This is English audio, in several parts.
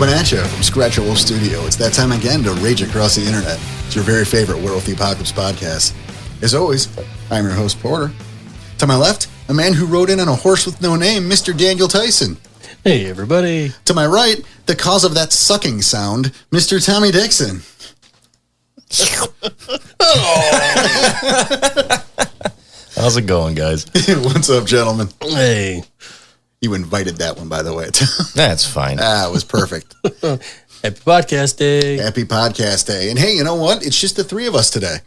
Coming at you from Scratch Wolf Studio. It's that time again to rage across the internet. It's your very favorite Werewolf the Apocalypse podcast. As always, I'm your host, Porter. To my left, a man who rode in on a horse with no name, Mr. Daniel Tyson. Hey, everybody. To my right, the cause of that sucking sound, Mr. Tommy Dixon. How's it going, guys? What's up, gentlemen? Hey. You invited that one, by the way. That's fine. It was perfect. Happy podcast day. Happy podcast day. And hey, you know what? It's just the three of us today.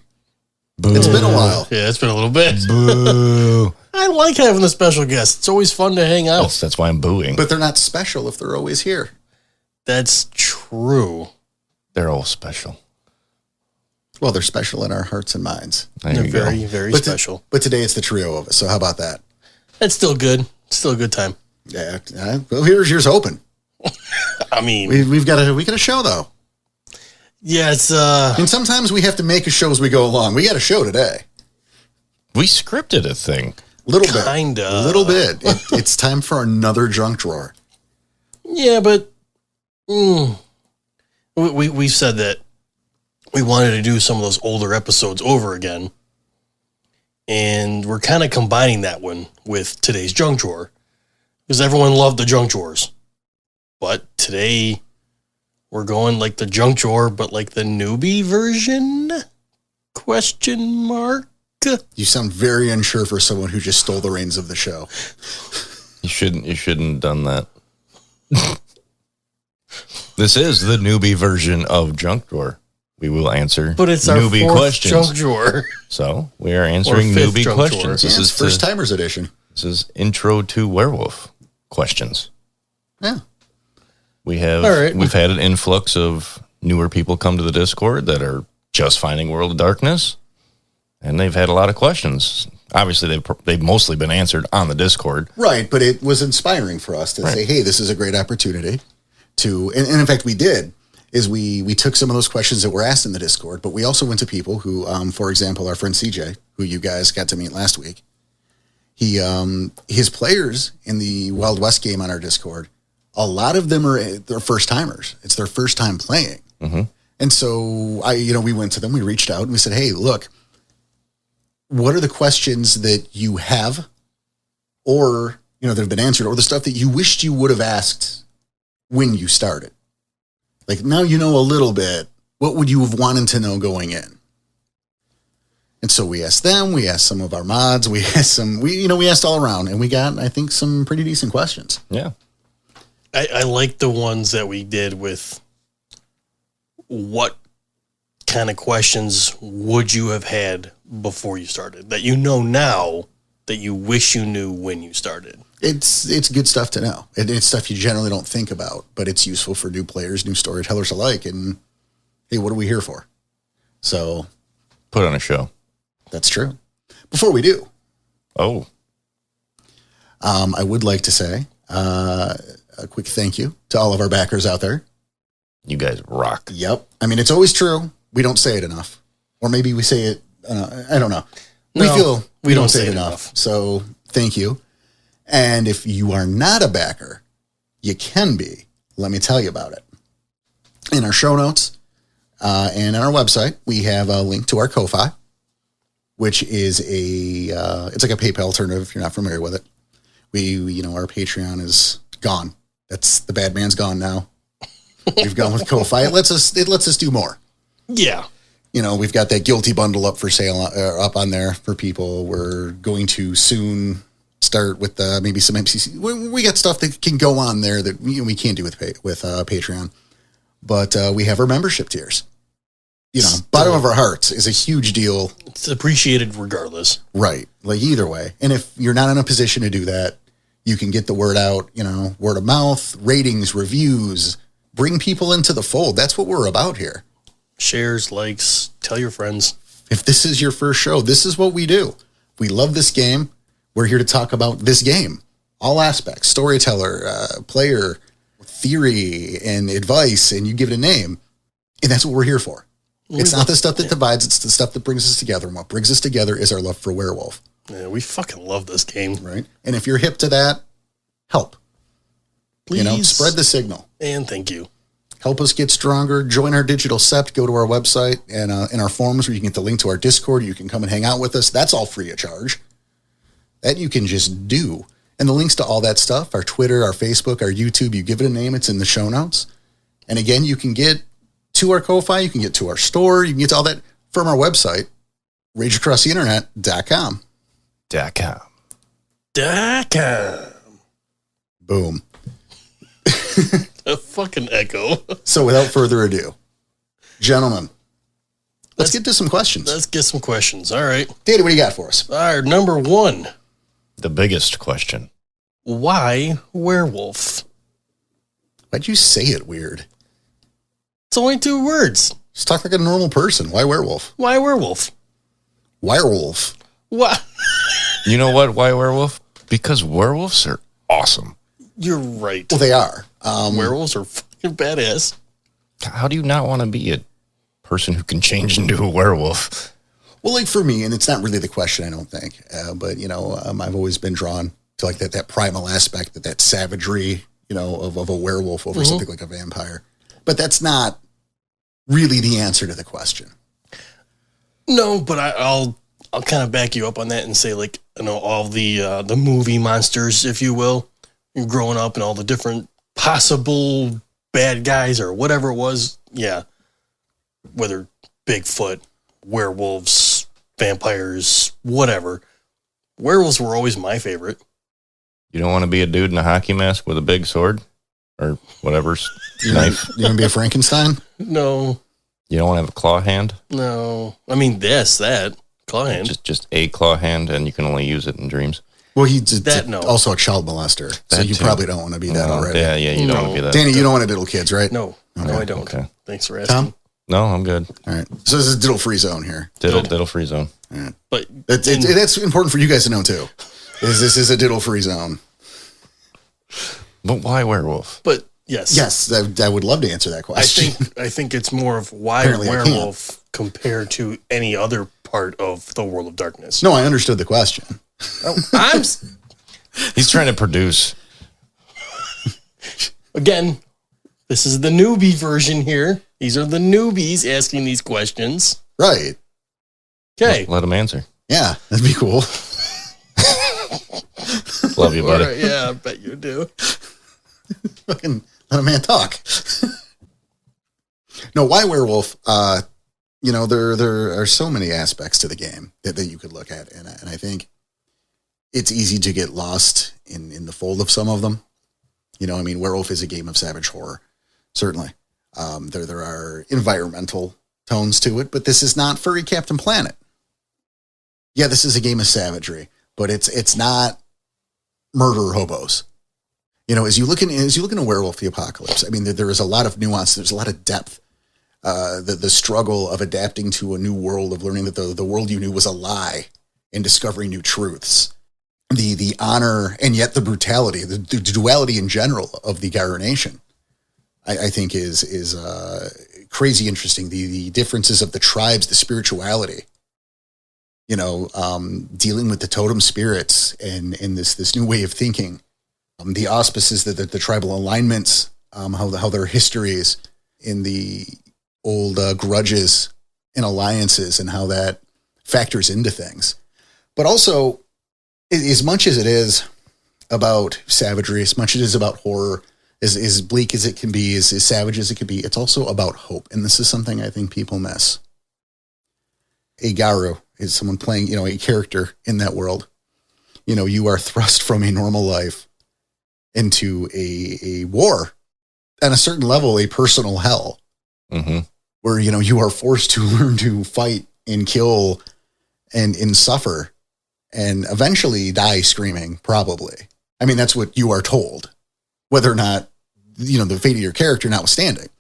Boo. It's been a while. Yeah, it's been a little bit. Boo. I like having the special guests. It's always fun to hang out. That's why I'm booing. But they're not special if they're always here. That's true. They're all special. Well, they're special in our hearts and minds. They're very, very special. But today it's the trio of us, so how about that? It's still good. It's still a good time. Yeah. Well, here's yours open. I mean, we got a show though. Yeah, it's And sometimes we have to make a show as we go along. We got a show today. We scripted a thing. Little bit. It's time for another junk drawer. Yeah, but we've said that we wanted to do some of those older episodes over again. And we're kind of combining that one with today's junk drawer. Because everyone loved the junk drawers. But today, we're going like the junk drawer, but like the newbie version? Question mark? You sound very unsure for someone who just stole the reins of the show. You shouldn't have done that. This is the newbie version of junk drawer. We will answer but it's newbie our questions. Junk drawer. So we are answering newbie questions. This is first timers edition. This is intro to werewolf questions. Yeah. We've had an influx of newer people come to the Discord that are just finding World of Darkness, and they've had a lot of questions. Obviously, they've mostly been answered on the Discord. Right, but it was inspiring for us to say, hey, this is a great opportunity to, and in fact we did, is we took some of those questions that were asked in the Discord, but we also went to people who, for example, our friend CJ, who you guys got to meet last week, his players in the Wild West game on our Discord, a lot of them they're first timers. It's their first time playing. Mm-hmm. And so we went to them, we reached out and we said, hey, look, what are the questions that you have or, that have been answered or the stuff that you wished you would have asked when you started? Like now you know a little bit, what would you have wanted to know going in? And so we asked them, we asked some of our mods, we asked all around and we got, I think, some pretty decent questions. Yeah. I like the ones that we did with what kind of questions would you have had before you started that now that you wish you knew when you started. It's good stuff to know. It's stuff you generally don't think about, but it's useful for new players, new storytellers alike. And hey, what are we here for? So put on a show. That's true. Before we do. Oh. I would like to say a quick thank you to all of our backers out there. You guys rock. Yep. I mean, it's always true. We don't say it enough. Or maybe we say it, I don't know. We don't say it enough. So thank you. And if you are not a backer, you can be. Let me tell you about it. In our show notes and on our website, we have a link to our Ko-Fi, which is it's like a PayPal alternative if you're not familiar with it. Our Patreon is gone. The bad man's gone now. We've gone with Ko-Fi. It lets us do more. Yeah. We've got that guilty bundle up for sale, up on there for people. We're going to soon start with maybe some MCC. We got stuff that can go on there that we can't do with Patreon. But we have our membership tiers. Bottom of our hearts is a huge deal. It's appreciated regardless. Right. Like either way. And if you're not in a position to do that, you can get the word out, word of mouth, ratings, reviews, bring people into the fold. That's what we're about here. Shares, likes, tell your friends. If this is your first show, this is what we do. We love this game. We're here to talk about this game. All aspects, storyteller, player, theory, and advice, and you give it a name. And that's what we're here for. It's not the stuff that divides, it's the stuff that brings us together. And what brings us together is our love for werewolf. Yeah, we fucking love this game. Right? And if you're hip to that, help. Please. Spread the signal. And thank you. help us get stronger, join our digital sept, go to our website and in our forums where you can get the link to our Discord. You can come and hang out with us. That's all free of charge. That you can just do. And the links to all that stuff, our Twitter, our Facebook, our YouTube, you give it a name, it's in the show notes. And again, you can get to our Ko-Fi, you can get to our store, you can get to all that from our website, rageacrosstheinternet.com. Boom. A fucking echo. So without further ado, gentlemen, let's get to some questions. Let's get some questions. All right. Data, what do you got for us? All right, number 1. The biggest question. Why werewolf? Why'd you say it weird? It's only 2 words. Just talk like a normal person. Why werewolf? Why werewolf? Werewolf. What? You know what? Why werewolf? Because werewolves are awesome. You're right. Well, they are. Werewolves are fucking badass. How do you not want to be a person who can change into a werewolf? Well, like for me, and it's not really the question, I don't think, but, I've always been drawn to like that primal aspect, that savagery, of a werewolf over something like a vampire. But that's not really the answer to the question. No, but I'll kind of back you up on that and say, like, all the movie monsters, if you will, growing up and all the different possible bad guys or whatever it was. Yeah. Whether Bigfoot, werewolves, vampires, whatever. Werewolves were always my favorite. You don't want to be a dude in a hockey mask with a big sword or whatever knife? You want to be a Frankenstein? No. You don't want to have a claw hand? No. I mean, that claw hand. Just a claw hand, and you can only use it in dreams. Well, he's no. also a child molester, so you probably don't want to be that already. Yeah, you don't want to be that. Danny, you don't want to diddle kids, right? No, Okay. no, I don't. Okay. Thanks for asking. Tom? No, I'm good. All right. So this is a diddle-free zone here. Diddle free zone. All right. But that's important for you guys to know, too. This is a diddle-free zone. But why werewolf? But yes. Yes, I would love to answer that question. I think it's more of why Apparently werewolf compared to any other part of the world of darkness. No, I understood the question. He's trying to produce. Again, this is the newbie version here. These are the newbies asking these questions. Right. Okay. Let him answer. Yeah, that'd be cool. Love you, buddy. Right, yeah, I bet you do. Fucking let a man talk. No, why werewolf? There are so many aspects to the game that you could look at, and I think it's easy to get lost in the fold of some of them. Werewolf is a game of savage horror, certainly. There are environmental tones to it, but this is not Furry Captain Planet. Yeah, this is a game of savagery, but it's not murder hobos. As you look in a Werewolf the Apocalypse, there is a lot of nuance. There's a lot of depth. The struggle of adapting to a new world, of learning that the world you knew was a lie, and discovering new truths. The honor and yet the brutality, the duality in general of the Gyro Nation, I think is crazy interesting. The differences of the tribes, the spirituality. Dealing with the totem spirits and this new way of thinking. The auspices, the tribal alignments, how their histories in the old grudges and alliances, and how that factors into things. But also, as much as it is about savagery, as much as it is about horror, as bleak as it can be, as savage as it can be, it's also about hope. And this is something I think people miss. A Gyro is someone playing, a character in that world. You are thrust from a normal life into a war, at a certain level, a personal hell, where, you are forced to learn to fight and kill and suffer and eventually die screaming, probably. That's what you are told, whether or not, the fate of your character notwithstanding.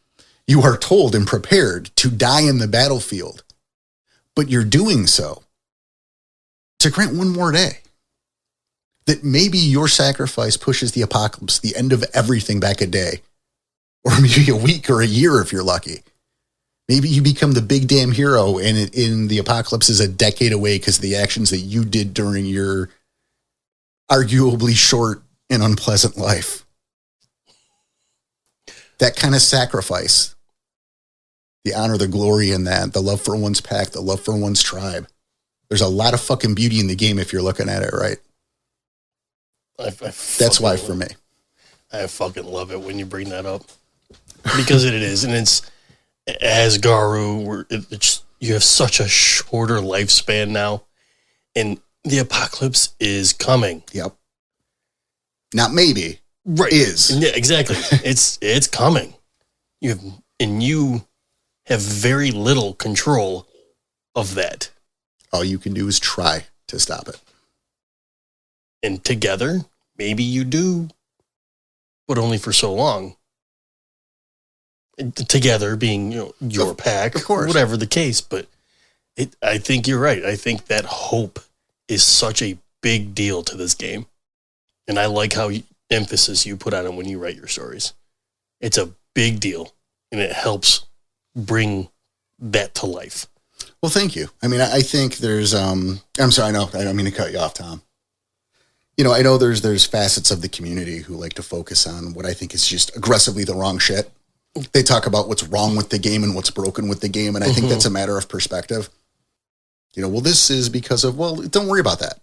You are told and prepared to die in the battlefield, but you're doing so to grant one more day. That maybe your sacrifice pushes the apocalypse, the end of everything, back a day, or maybe a week or a year if you're lucky. Maybe you become the big damn hero, and in the apocalypse is a decade away because of the actions that you did during your arguably short and unpleasant life. that kind of sacrifice, the honor, the glory in that, the love for one's pack, the love for one's tribe. There's a lot of fucking beauty in the game if you're looking at it right. That's why for me. I fucking love it when you bring that up. Because it is. And it's, as Garu, you have such a shorter lifespan now. And the apocalypse is coming. Yep. Not maybe. Right. Is. Yeah, exactly. It's coming. You have very little control of that. All you can do is try to stop it. And together, maybe you do, but only for so long. Together being, your pack, of course, whatever the case. But I think you're right. I think that hope is such a big deal to this game. And I like how emphasis you put on it when you write your stories. It's a big deal, and it helps bring that to life. Well, thank you. I mean, I think there's, I'm sorry, I don't mean to cut you off, Tom. I know there's facets of the community who like to focus on what I think is just aggressively the wrong shit. They talk about what's wrong with the game and what's broken with the game. And I think that's a matter of perspective. Well, this is because of, don't worry about that.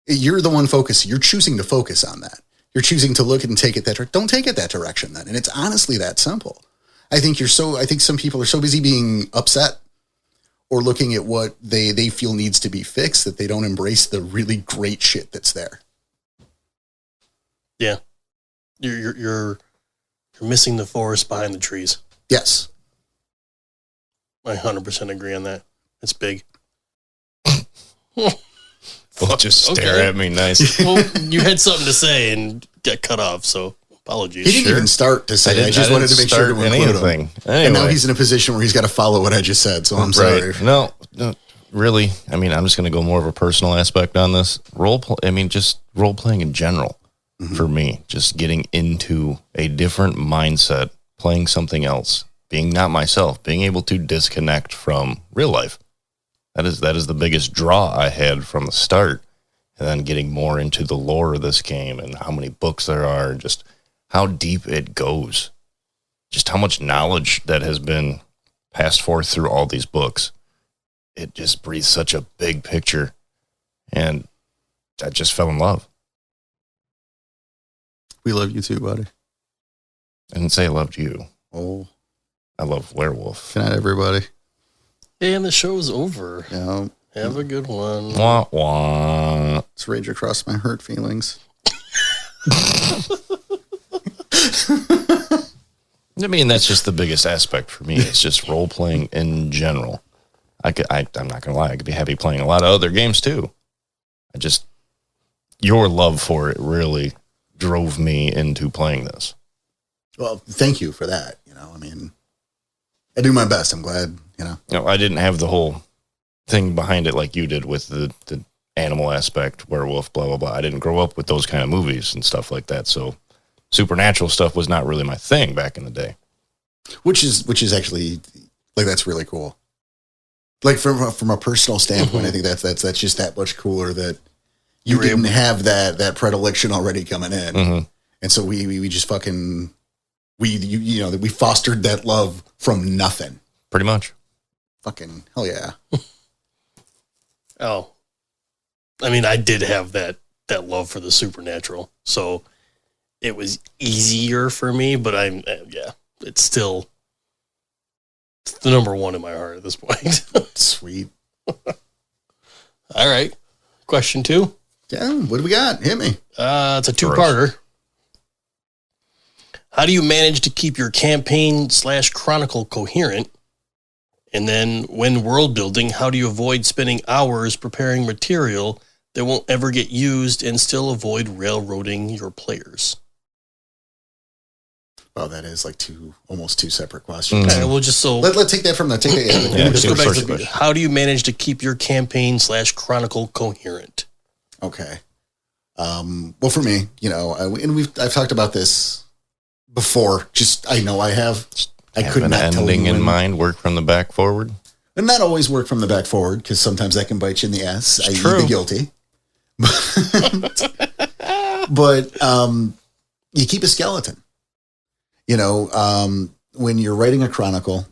You're the one focusing. You're choosing to focus on that. You're choosing to look and take it that direction. Don't take it that direction then. And it's honestly that simple. I think some people are so busy being upset or looking at what they feel needs to be fixed that they don't embrace the really great shit that's there. Yeah. You're missing the forest behind the trees. Yes. I 100% agree on that. It's big. Well, just stare at me nice. Well, you had something to say and got cut off, so apologies. He didn't even start to say it. I just wanted to make sure to include him. Anyway. And now he's in a position where he's got to follow what I just said, so I'm sorry. No, really. I mean, I'm just going to go more of a personal aspect on this. Just role playing in general. For me, just getting into a different mindset, playing something else, being not myself, being able to disconnect from real life. That is the biggest draw I had from the start. And then getting more into the lore of this game and how many books there are, and just how deep it goes. Just how much knowledge that has been passed forth through all these books. It just breathes such a big picture. And I just fell in love. We love you too, buddy. I didn't say I loved you. Oh. I love Werewolf. Good night, everybody. And the show's over. Yeah. Have a good one. Wah, wah. Let's rage across my hurt feelings. I mean, that's just the biggest aspect for me. It's just role-playing in general. I'm not going to lie. I could be happy playing a lot of other games, too. Your love for it really drove me into playing this. Well, thank you for that. I do my best. I'm glad, I didn't have the whole thing behind it like you did with the animal aspect, werewolf, blah, blah, blah. I didn't grow up with those kind of movies and stuff like that. So supernatural stuff was not really my thing back in the day. Which is actually, that's really cool. From a personal standpoint, I think that's just that much cooler that you didn't have that predilection already coming in. Mm-hmm. And so we just fucking, we fostered that love from nothing. Pretty much. Fucking hell yeah. Oh, I mean, I did have that love for the supernatural. So it was easier for me, but it's the number one in my heart at this point. Sweet. All right. Question 2. Yeah, what do we got? Hit me. It's a 2-parter. How do you manage to keep your campaign/chronicle coherent? And then when world building, how do you avoid spending hours preparing material that won't ever get used and still avoid railroading your players? Well, that is almost two separate questions. Okay, well, just so let's take that from the let's go back to how do you manage to keep your campaign/chronicle coherent? Okay. Well, for me, I've talked about this before. I know I have. I could not tell you ending in mind. Work from the back forward. And not always work from the back forward, because sometimes that can bite you in the ass. I.e. the guilty. But you keep a skeleton. When you're writing a chronicle,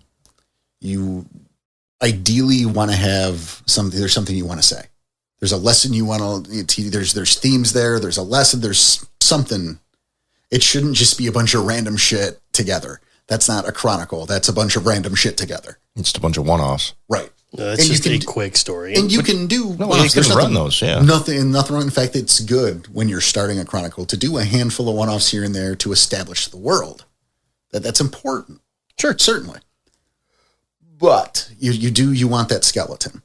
you ideally want to have something. There's something you want to say. There's a lesson you want to. There's themes there. There's a lesson. There's something. It shouldn't just be a bunch of random shit together. That's not a chronicle. That's a bunch of random shit together. It's a bunch of one-offs. Right. That's just a quick story. And you can do one-offs. You can run those, yeah. Nothing wrong. In fact, it's good when you're starting a chronicle to do a handful of one-offs here and there to establish the world. That's important. Sure. Certainly. But you want that skeleton,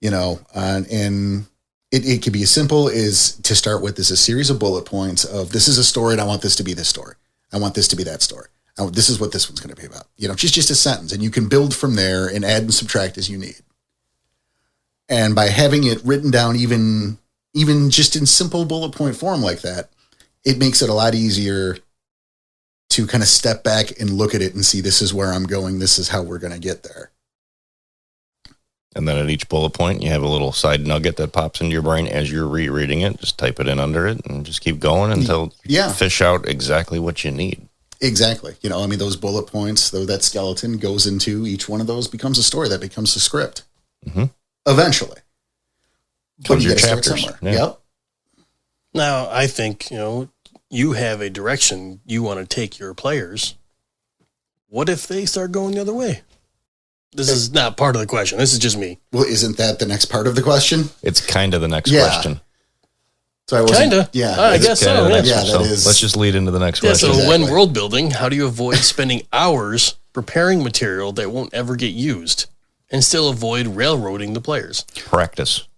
and it can be as simple as to start with is a series of bullet points of this is a story and I want this to be this story. I want this to be that story. This is what this one's going to be about. Just a sentence, and you can build from there and add and subtract as you need. And by having it written down, even just in simple bullet point form like that, it makes it a lot easier to kind of step back and look at it and see this is where I'm going. This is how we're going to get there. And then at each bullet point, you have a little side nugget that pops into your brain as you're rereading it. Just type it in under it and just keep going until you fish out exactly what you need. Exactly. Those bullet points, though, that skeleton goes into each one of those becomes a story that becomes a script. Mm-hmm. Eventually. But you got to start somewhere. Yeah. Yep. Now, I think, you have a direction you want to take your players. What if they start going the other way? This is not part of the question. This is just me. Well, isn't that the next part of the question? It's kind of the next question. So I kind of. Yeah. I guess so. Yeah, that is. Let's just lead into the next question. So when world building, how do you avoid spending hours preparing material that won't ever get used and still avoid railroading the players? Practice.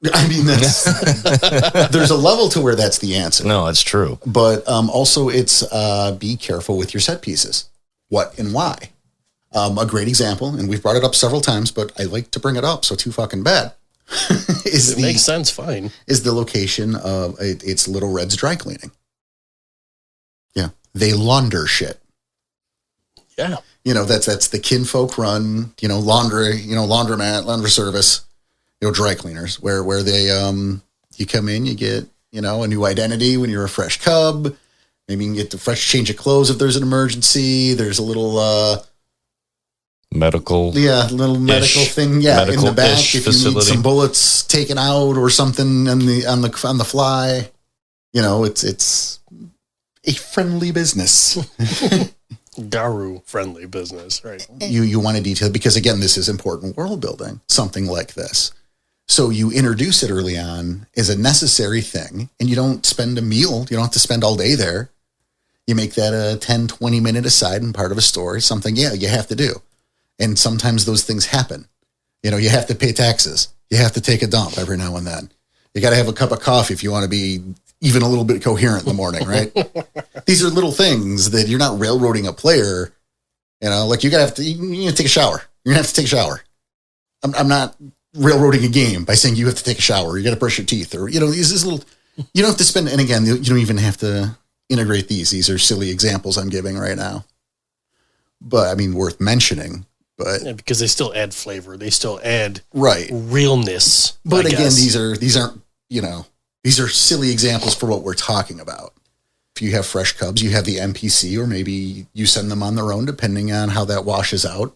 There's a level to where that's the answer. No, it's true. But also it's be careful with your set pieces. What and why? A great example, and we've brought it up several times, but I like to bring it up, so too fucking bad. Makes sense, fine. Is the location of it's Little Red's dry cleaning. Yeah. They launder shit. Yeah. That's the kinfolk run, laundry, laundromat, laundry service, dry cleaners where they, you come in, you get, a new identity when you're a fresh cub. Maybe you can get the fresh change of clothes if there's an emergency. There's a little, medical thing, in the back if facility. You need some bullets taken out or something on the fly. It's a friendly business. Daru friendly business, right? You want to detail because again, this is important world building. Something like this, so you introduce it early on as a necessary thing, and you don't spend a meal. You don't have to spend all day there. You make that a 10-20 minute aside and part of a story. Something, you have to do. And sometimes those things happen. You have to pay taxes. You have to take a dump every now and then. You got to have a cup of coffee if you want to be even a little bit coherent in the morning, right? These are little things that you're not railroading a player. Like you have to take a shower. You're gonna have to take a shower. I'm not railroading a game by saying you have to take a shower. You got to brush your teeth, or these little. You don't have to spend. And again, you don't even have to integrate these. These are silly examples I'm giving right now, but worth mentioning. But because they still add flavor, they still add right realness. But again, these aren't these are silly examples for what we're talking about. If you have fresh cubs, you have the NPC, or maybe you send them on their own, depending on how that washes out,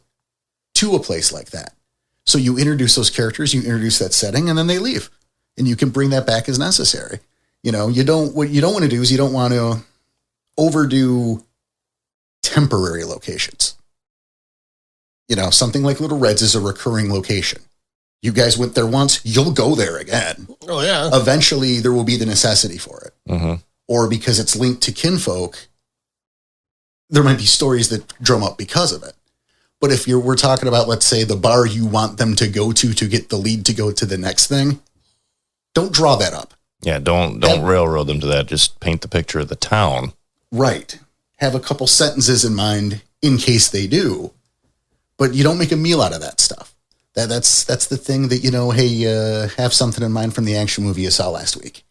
to a place like that. So you introduce those characters, you introduce that setting, and then they leave, and you can bring that back as necessary. What you don't want to do is you don't want to overdo temporary locations. Something like Little Red's is a recurring location. You guys went there once, you'll go there again. Oh, yeah. Eventually, there will be the necessity for it. Mm-hmm. Or because it's linked to kinfolk, there might be stories that drum up because of it. But if we're talking about, let's say, the bar you want them to go to get the lead to go to the next thing, don't draw that up. Yeah, don't railroad them to that. Just paint the picture of the town. Right. Have a couple sentences in mind in case they do. But you don't make a meal out of that stuff. That's the thing that, have something in mind from the action movie you saw last week.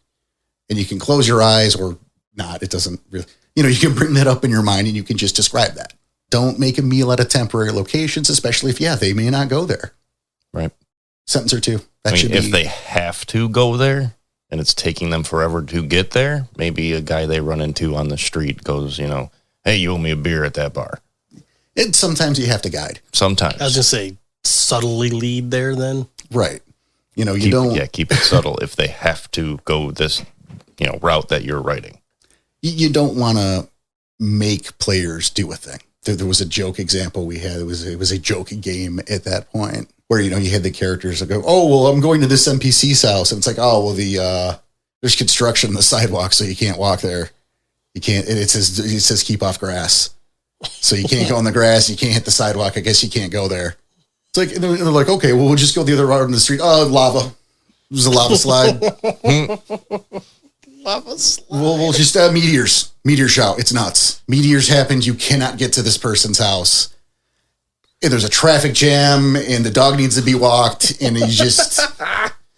And you can close your eyes or not. It doesn't really, you can bring that up in your mind and you can just describe that. Don't make a meal out of temporary locations, especially if, they may not go there. Right. Sentence or two. If they have to go there and it's taking them forever to get there, maybe a guy they run into on the street goes, hey, hey, you owe me a beer at that bar. And sometimes you have to guide. Sometimes. I was just say subtly lead there then. Right. You know, you don't. Yeah, keep it subtle if they have to go this, route that you're writing. You don't want to make players do a thing. There was a joke example we had. It was a joke game at that point where, you had the characters that go, oh, well, I'm going to this NPC's house. And it's like, oh, well, there's construction on the sidewalk, so you can't walk there. You can't, it says keep off grass. So you can't go on the grass. You can't hit the sidewalk. I guess you can't go there. It's like, and they're like, okay, well, we'll just go the other route in the street. Oh, lava. There's a lava slide. Lava slide. We'll just, meteors. Meteor shout. It's nuts. Meteors happened. You cannot get to this person's house. And there's a traffic jam, and the dog needs to be walked, and you just...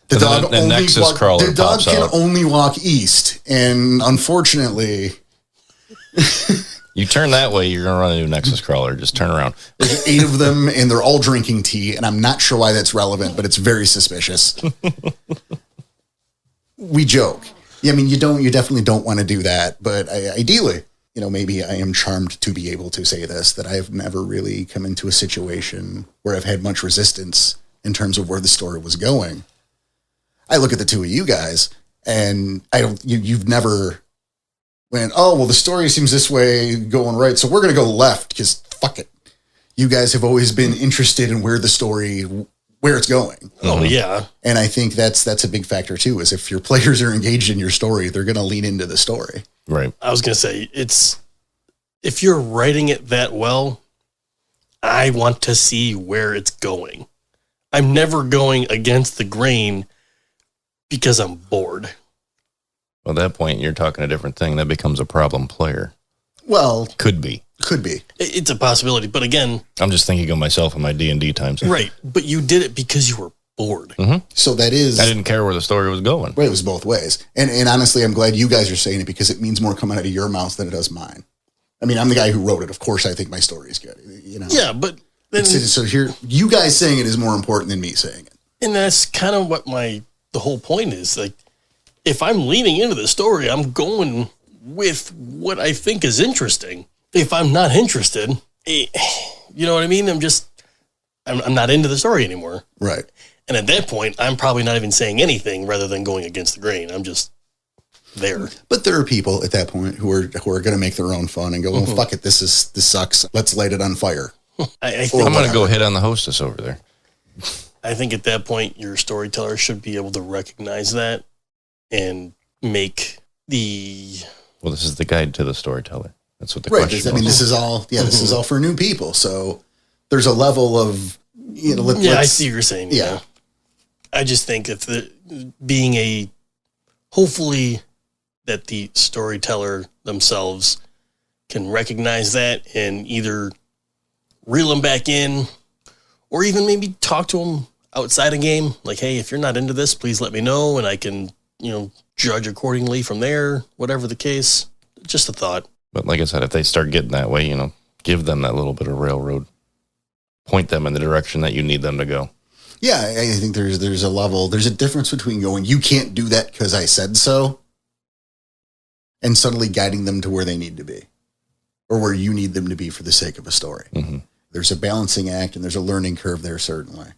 The dog can only walk east, and unfortunately... You turn that way, you're going to run into a Nexus crawler. Just turn around. There's 8 of them, and they're all drinking tea, and I'm not sure why that's relevant, but it's very suspicious. We joke. Yeah, I mean, you definitely don't want to do that, but ideally, maybe I am charmed to be able to say this, that I've never really come into a situation where I've had much resistance in terms of where the story was going. I look at the two of you guys, and you've never went, oh, well, the story seems this way going right, so we're going to go left because fuck it. You guys have always been interested in where it's going. Oh, yeah. And I think that's a big factor too, is if your players are engaged in your story, they're going to lean into the story. Right. I was going to say, if you're writing it that well, I want to see where it's going. I'm never going against the grain because I'm bored. Well, at that point, you're talking a different thing. That becomes a problem player. Well, could be. It's a possibility, but again, I'm just thinking of myself in my D&D times. Right, but you did it because you were bored. Mm-hmm. So that is... I didn't care where the story was going. Right, it was both ways. And honestly, I'm glad you guys are saying it because it means more coming out of your mouth than it does mine. I mean, I'm the guy who wrote it. Of course, I think my story is good. Yeah, but then... So here, you guys saying it is more important than me saying it. And that's kind of what the whole point is. Like, if I'm leaning into the story, I'm going with what I think is interesting. If I'm not interested, you know what I mean? I'm not into the story anymore. Right. And at that point, I'm probably not even saying anything rather than going against the grain. I'm just there. But there are people at that point who are going to make their own fun and go, well, fuck it. This sucks. Let's light it on fire. I think I'm going to go hit on the hostess over there. I think at that point, your storyteller should be able to recognize that and make Well, this is the guide to the storyteller. That's what the question is. I mean, this is all, this is all for new people. So there's a level of, I see what you're saying. Yeah. I just think hopefully that the storyteller themselves can recognize that and either reel them back in or even maybe talk to them outside a game. Like, hey, if you're not into this, please let me know and I can, judge accordingly from there, whatever the case. Just a thought. But like I said, if they start getting that way, give them that little bit of railroad. Point them in the direction that you need them to go. Yeah, I think there's a level, there's a difference between going, you can't do that because I said so, and suddenly guiding them to where they need to be or where you need them to be for the sake of a story. Mm-hmm. There's a balancing act and there's a learning curve there, certainly.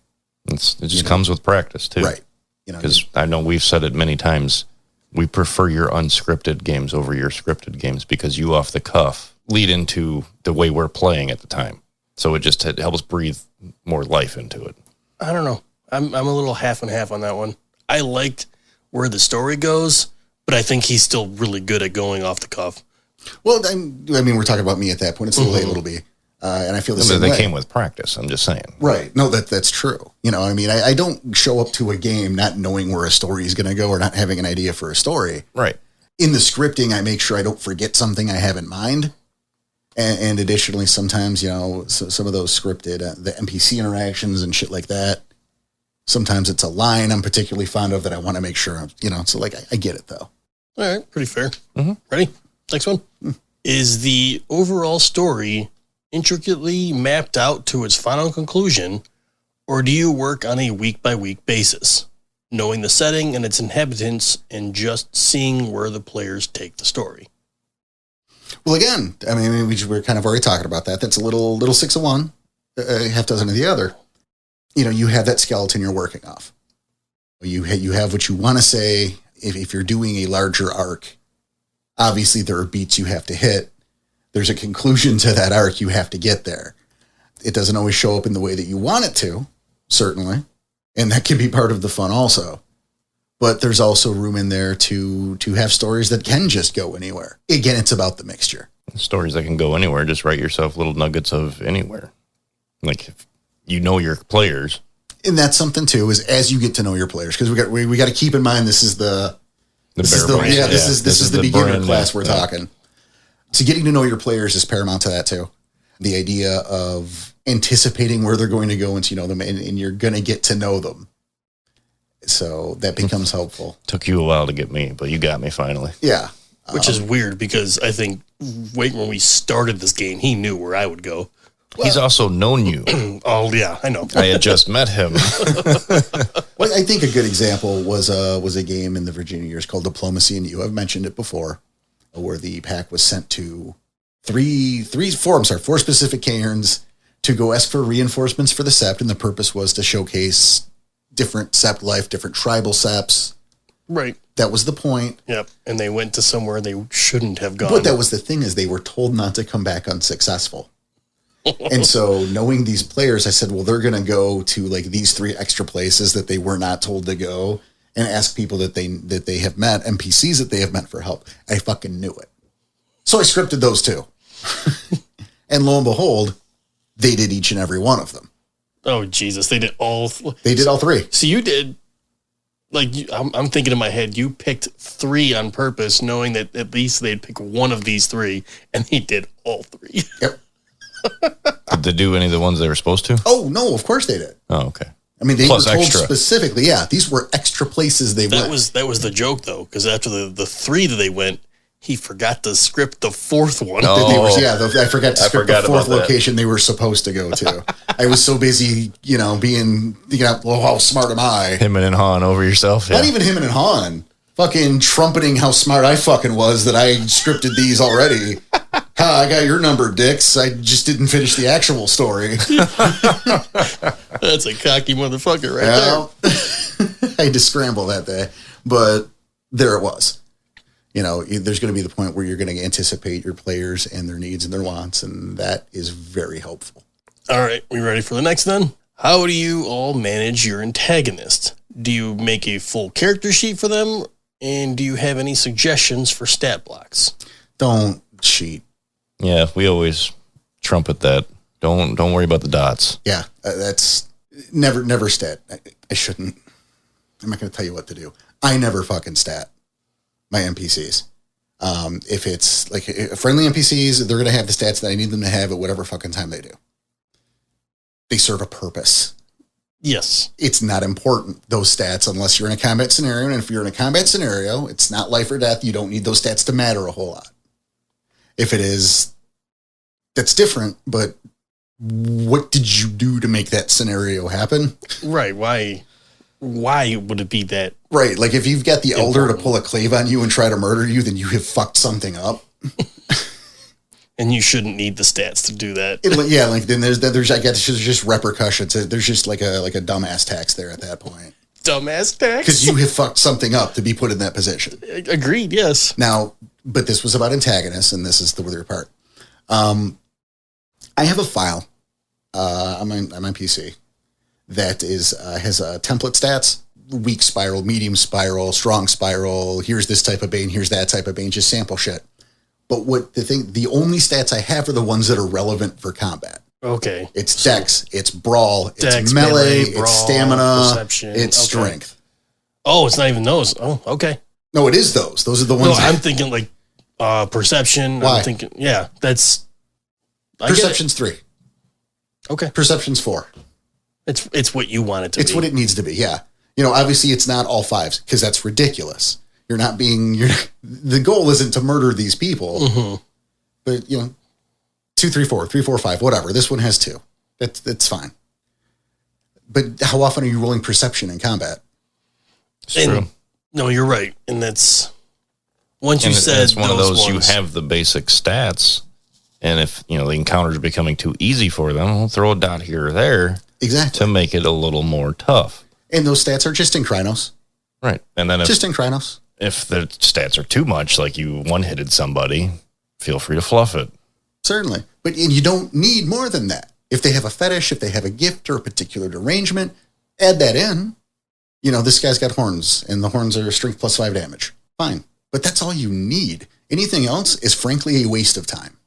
It just comes with practice, too. Right. Because I know we've said it many times. We prefer your unscripted games over your scripted games because you off the cuff lead into the way we're playing at the time. So it helps breathe more life into it. I don't know. I'm a little half and half on that one. I liked where the story goes, but I think he's still really good at going off the cuff. Well, I mean, we're talking about me at that point. It's a little bit. And I feel the same way. They came with practice. I'm just saying. Right. No, that's true. I mean, I don't show up to a game not knowing where a story is going to go or not having an idea for a story. Right. In the scripting, I make sure I don't forget something I have in mind. And additionally, sometimes, some of those scripted, the NPC interactions and shit like that, sometimes it's a line I'm particularly fond of that I want to make sure, so like, I get it though. All right. Pretty fair. Mm-hmm. Ready? Next one. Is the overall story intricately mapped out to its final conclusion, or do you work on a week-by-week basis, knowing the setting and its inhabitants and just seeing where the players take the story? Well, again, I mean, we're kind of already talking about that. That's a little 6 of one, a half dozen of the other. You know, you have that skeleton you're working off. You have what you want to say. If you're doing a larger arc, obviously there are beats you have to hit. There's a conclusion to that arc. You have to get there. It doesn't always show up in the way that you want it to, certainly. And that can be part of the fun also. But there's also room in there to have stories that can just go anywhere. Again, it's about the mixture. Stories that can go anywhere. Just write yourself little nuggets of anywhere. Like, if you know your players. And that's something too, is as you get to know your players, because we got to keep in mind this is the beginner class we're talking. So getting to know your players is paramount to that too. The idea of anticipating where they're going to go once you know them, and you're going to get to know them. So that becomes helpful. Took you a while to get me, but you got me finally. Yeah. Which is weird because I think when we started this game, he knew where I would go. Well, he's also known you. Oh, yeah, I know. I had just met him. Well, I think a good example was a game in the Virginia years called Diplomacy and You. I've mentioned it before, where the pack was sent to four specific cairns to go ask for reinforcements for the Sept, and the purpose was to showcase different Sept life, different tribal Septs. Right. That was the point. Yep. And they went to somewhere they shouldn't have gone. But that was the thing, is they were told not to come back unsuccessful. And so knowing these players, I said, well, they're going to go to like these 3 extra places that they were not told to go and ask people that they have met, NPCs that they have met for help. I fucking knew it. So I scripted those 2. And lo and behold, they did each and every one of them. Oh, Jesus. They did all. They did all 3. So you did, like, I'm thinking in my head, you picked 3 on purpose, knowing that at least they'd pick one of these 3, and they did all 3. Yep. Did they do any of the ones they were supposed to? Oh, no, of course they did. Oh, okay. I mean, they Plus were told extra. specifically, yeah, these were extra places they went. That was the joke, though, because after the 3 that they went, he forgot to script the 4th one. Oh. I forgot to script the 4th location they were supposed to go to. I was so busy, being, well, how smart am I? Hemming and hawing over yourself. Yeah. Not even hemming and hawing. Fucking trumpeting how smart I fucking was that I scripted these already. I got your number, dicks. I just didn't finish the actual story. That's a cocky motherfucker there. I had to scramble that day. But there it was. There's going to be the point where you're going to anticipate your players and their needs and their wants, and that is very helpful. All right, we ready for the next then? How do you all manage your antagonist? Do you make a full character sheet for them? And do you have any suggestions for stat blocks? Don't cheat. Yeah, we always trumpet that. Don't worry about the dots. Yeah, that's never stat. I shouldn't. I'm not going to tell you what to do. I never fucking stat my NPCs. If it's like friendly NPCs, they're going to have the stats that I need them to have at whatever fucking time they do. They serve a purpose. Yes. It's not important, those stats, unless you're in a combat scenario. And if you're in a combat scenario, it's not life or death. You don't need those stats to matter a whole lot. If it is, that's different. But what did you do to make that scenario happen? Right. Why would it be that? Right. Like if you've got the elder to pull a clave on you and try to murder you, then you have fucked something up. And you shouldn't need the stats to do that. Then there's I guess there's just repercussions. There's just like a dumbass tax there at that point. Dumbass tax? Because you have fucked something up to be put in that position. Agreed, yes. Now, but this was about antagonists, and this is the weird part. I have a file on my PC that has template stats: weak spiral, medium spiral, strong spiral. Here's this type of bane. Here's that type of bane. Just sample shit. But the only stats I have are the ones that are relevant for combat. Okay. It's dex, it's brawl, dex, it's melee, brawl, it's stamina, perception, it's strength. Oh, it's not even those. Oh, okay. No, it is those. Those are the ones. No, I'm thinking like perception. Why? I'm thinking, yeah, that's. Perception's 3. Okay. Perception's 4. It's what you want it to be. It's what it needs to be, yeah. Obviously it's not all 5s because that's ridiculous. The goal isn't to murder these people, but 2, 3, 4, 3, 4, 5, whatever. This one has 2. That's fine. But how often are you rolling perception in combat? It's true. No, you're right. And that's Once you said it's one of those, ones, you have the basic stats, and if the encounter's becoming too easy for them, we'll throw a dot here or there, exactly, to make it a little more tough. And those stats are just in Krynos, right? And then just in Krynos. If the stats are too much, like you one-hitted somebody, feel free to fluff it. Certainly, but you don't need more than that. If they have a fetish, if they have a gift or a particular derangement, add that in. This guy's got horns, and the horns are strength plus 5 damage. Fine. But that's all you need. Anything else is frankly a waste of time.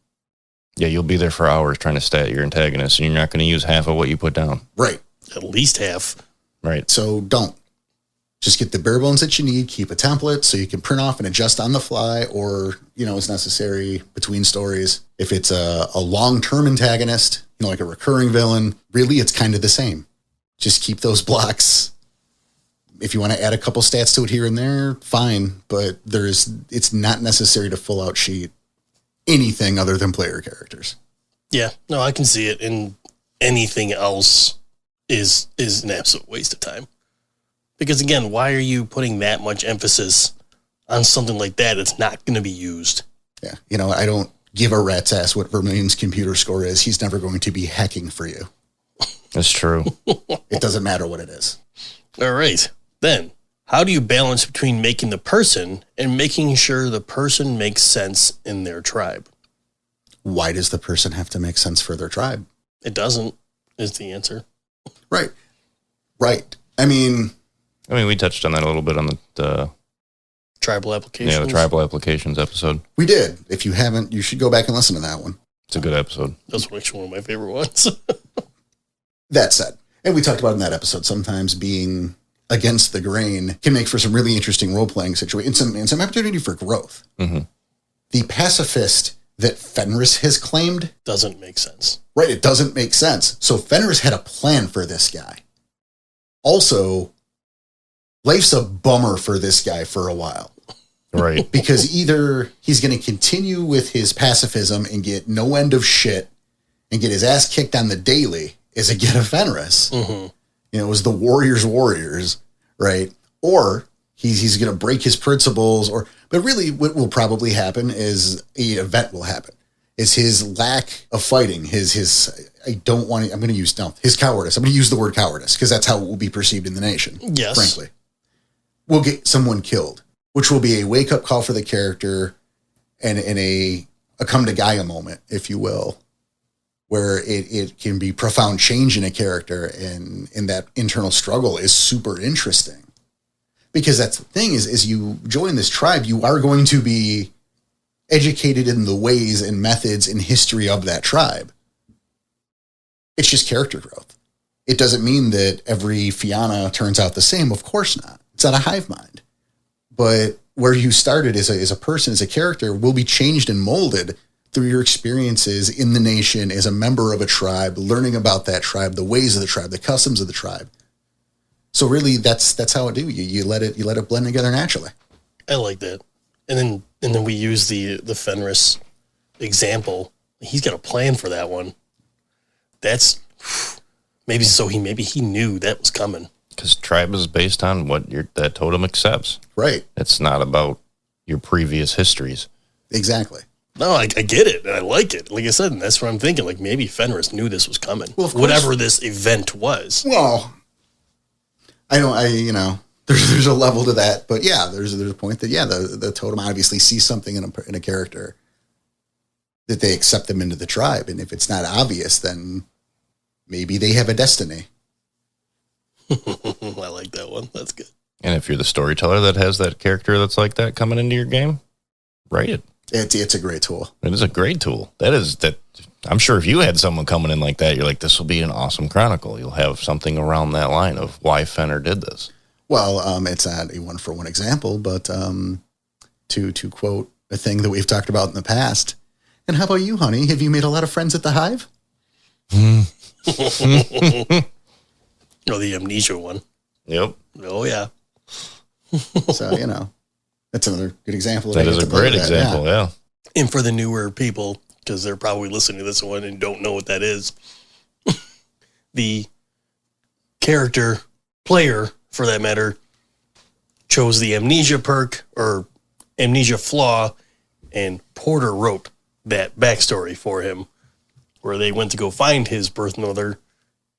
Yeah, you'll be there for hours trying to stat your antagonist, and you're not going to use half of what you put down. Right. At least half. Right. So don't. Just get the bare bones that you need, keep a template so you can print off and adjust on the fly or, as necessary between stories. If it's a long-term antagonist, like a recurring villain, really it's kind of the same. Just keep those blocks. If you want to add a couple stats to it here and there, fine. But it's not necessary to full out sheet anything other than player characters. Yeah, no, I can see it. And anything else is an absolute waste of time. Because again, why are you putting that much emphasis on something like that? It's not going to be used. Yeah. I don't give a rat's ass what Vermillion's computer score is. He's never going to be hacking for you. That's true. It doesn't matter what it is. All right. Then, how do you balance between making the person and making sure the person makes sense in their tribe? Why does the person have to make sense for their tribe? It doesn't, is the answer. Right. Right. I mean, we touched on that a little bit on the tribal applications. Yeah, the tribal applications episode. We did. If you haven't, you should go back and listen to that one. It's a good episode. That's actually one of my favorite ones. That said, and we talked about in that episode, sometimes being against the grain can make for some really interesting role-playing situations and some opportunity for growth. Mm-hmm. The pacifist that Fenris has claimed doesn't make sense. Right, it doesn't make sense. So Fenris had a plan for this guy. Also, life's a bummer for this guy for a while. Right. Because either he's going to continue with his pacifism and get no end of shit and get his ass kicked on the daily as a get of Fenris. Mm-hmm. It was the warriors, right? Or he's going to break his principles, but really what will probably happen is an event will happen. Is his lack of fighting, his I'm going to use cowardice. I'm going to use the word cowardice because that's how it will be perceived in the nation. Yes. Frankly. We'll get someone killed, which will be a wake-up call for the character and a come to Gaia moment, if you will, where it can be profound change in a character, and that internal struggle is super interesting. Because that's the thing is you join this tribe, you are going to be educated in the ways and methods and history of that tribe. It's just character growth. It doesn't mean that every Fianna turns out the same. Of course not. It's not a hive mind. But where you started as a person, as a character, will be changed and molded through your experiences in the nation as a member of a tribe, learning about that tribe, the ways of the tribe, the customs of the tribe. So really, that's how it do. You let it blend together naturally. I like that. And then we use the Fenris example. He's got a plan for that one. That's maybe he knew that was coming. Because tribe is based on what that totem accepts. Right. It's not about your previous histories. Exactly. No, I get it, and I like it. Like I said, and that's what I'm thinking. Like, maybe Fenris knew this was coming. Well, whatever this event was. Well, there's a level to that, but yeah, there's a point that, the totem obviously sees something in a character that they accept them into the tribe. And if it's not obvious, then maybe they have a destiny. I like that one. That's good. And if you're the storyteller that has that character that's like that coming into your game, write it. It's a great tool. It is a great tool. That I'm sure if you had someone coming in like that, you're like, this will be an awesome chronicle. You'll have something around that line of why Fenner did this. Well, it's not a one-for-one example, but to quote a thing that we've talked about in the past. And how about you, honey? Have you made a lot of friends at the Hive? Oh, the amnesia one. Yep. Oh, yeah. So, that's another good example. That is a great example, yeah. And for the newer people, because they're probably listening to this one and don't know what that is, the player, for that matter, chose the amnesia perk or Amnesia Flaw, and Porter wrote that backstory for him, where they went to go find his birth mother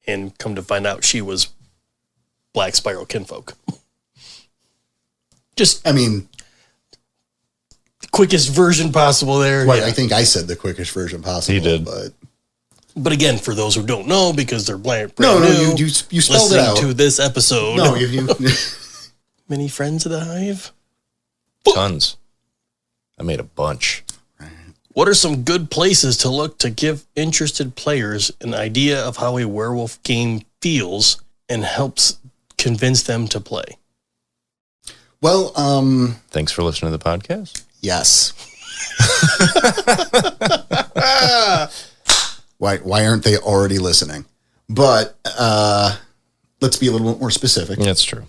and come to find out she was Black Spiral kinfolk. Quickest version possible there. Right, yeah. I think I said the quickest version possible. He did. But again, for those who don't know, because they're brand new, you spelled it out. To this episode. No, Many friends of the Hive? Tons. I made a bunch. What are some good places to look to give interested players an idea of how a werewolf game feels and helps convince them to play? Well, thanks for listening to the podcast. Yes. Why aren't they already listening? But let's be a little bit more specific. That's true.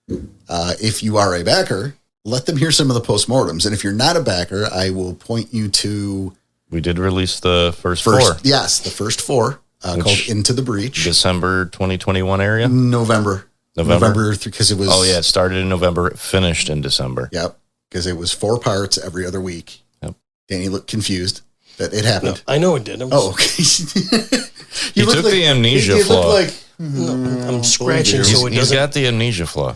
If you are a backer, let them hear some of the postmortems. And if you're not a backer, I will point you to... We did release the first 4. Yes, the first 4 called Into the Breach. December 2021 area? November, because it was... Oh, yeah, it started in November. It finished in December. Yep, because it was 4 parts every other week. Yep. Danny looked confused that it happened. No, I know it did. Okay. He took the amnesia flaw. I'm scratching so it doesn't... He's got the amnesia flaw.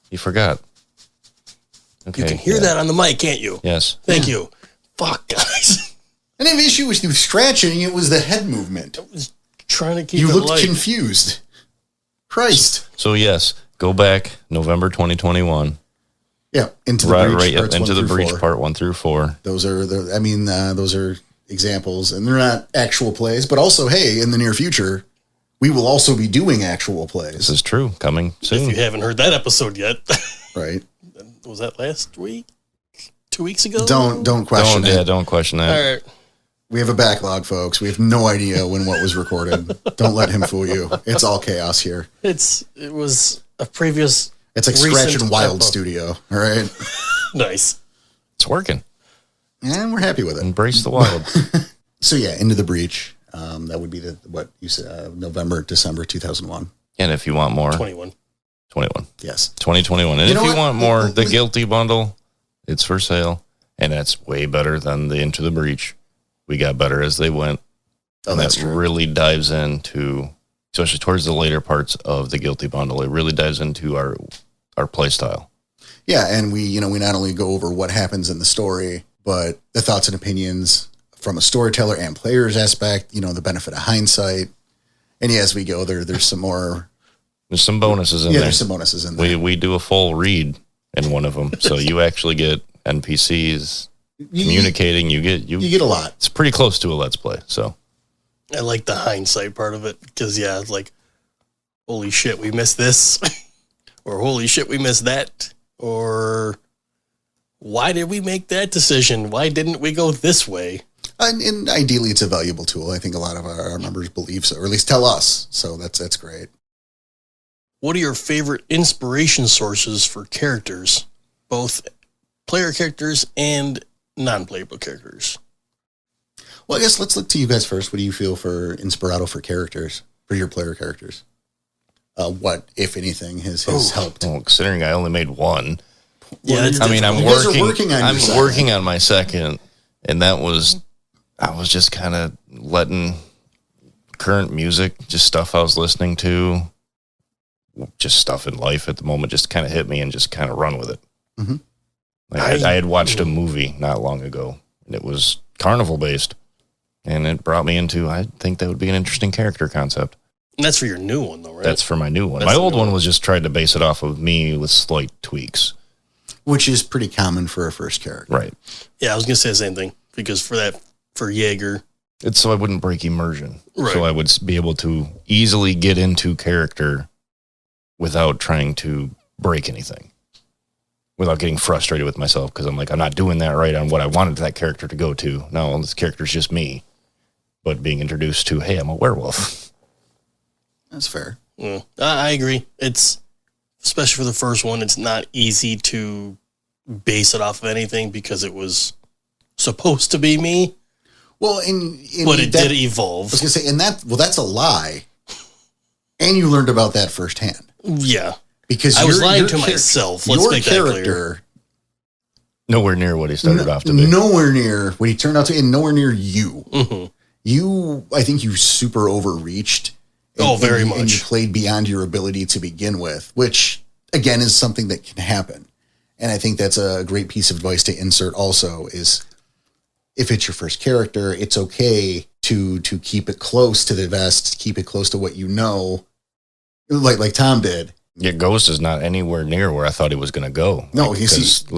He forgot. Okay, you can hear that on the mic, can't you? Yes. Thank you. Fuck, guys. I didn't have an issue with you scratching. It was the head movement. I was trying to keep you it looked light. Confused. Christ. So, yes, go back November 2021. Yeah, Into the Breach. Parts Into the Breach, 4. part 1 through 4. Those are examples, and they're not actual plays, but also, hey, in the near future, we will also be doing actual plays. This is true. Coming soon. If you haven't heard that episode yet. Right. Was that last week? 2 weeks ago? Don't question it. Yeah, don't question that. All right. We have a backlog, folks. We have no idea when what was recorded. Don't let him fool you. It's all chaos here. It was a previous... It's like Scratch and Wild Studio, all right? Nice. It's working. And we're happy with it. Embrace the wild. So, yeah, Into the Breach. That would be what you said, November, December 2001. And if you want more... 21. Yes. 2021. And if you want more, the Guilty Bundle, it's for sale. And that's way better than the Into the Breach. We got better as they went. Oh, that's true. Really dives into, especially towards the later parts of the Guilty Bundle, it really dives into our play style. Yeah, and we not only go over what happens in the story, but the thoughts and opinions from a storyteller and player's aspect, the benefit of hindsight. And as we go, there's some more... There's some bonuses in there. Yeah, there's some bonuses in there. We do a full read in one of them. So you actually get NPCs communicating. You get a lot. It's pretty close to a Let's Play. So I like the hindsight part of it because, yeah, it's like, holy shit, we missed this. Or holy shit, we missed that. Or why did we make that decision? Why didn't we go this way? And ideally, it's a valuable tool. I think a lot of our members believe so, or at least tell us. So that's great. What are your favorite inspiration sources for characters, both player characters and non-playable characters? Well, I guess let's look to you guys first. What do you feel for inspirato for characters, for your player characters? What, if anything, has helped? Well, considering I only made one. Yeah, I'm working on my second, and I was just kind of letting current music, just stuff I was listening to, just stuff in life at the moment, just kind of hit me and just kind of run with it. Mm-hmm. I had watched a movie not long ago, and it was carnival based, and it brought me into, I think that would be an interesting character concept. And that's for your new one, though, right? That's for my new one. My old one was just tried to base it off of me with slight tweaks. Which is pretty common for a first character. Right. Yeah, I was going to say the same thing, because for Jaeger... It's so I wouldn't break immersion. Right. So I would be able to easily get into character without trying to break anything. Without getting frustrated with myself, because I'm like, I'm not doing that right on what I wanted that character to go to. No, this character's just me. But being introduced to, hey, I'm a werewolf. That's fair. Yeah, I agree. It's, especially for the first one, it's not easy to base it off of anything because it was supposed to be me. Well, but it did evolve. I was going to say, that's a lie. And you learned about that firsthand. Yeah. Because I was lying to myself. Let's make that clear. nowhere near what he started off to be. Nowhere near what he turned out to be, and nowhere near you. I think you super overreached. Very much. And you played beyond your ability to begin with, which, again, is something that can happen. And I think that's a great piece of advice to insert also is if it's your first character, it's okay to keep it close to the vest, keep it close to what you know, like Tom did. Yeah, Ghost is not anywhere near where I thought he was going to go. No, his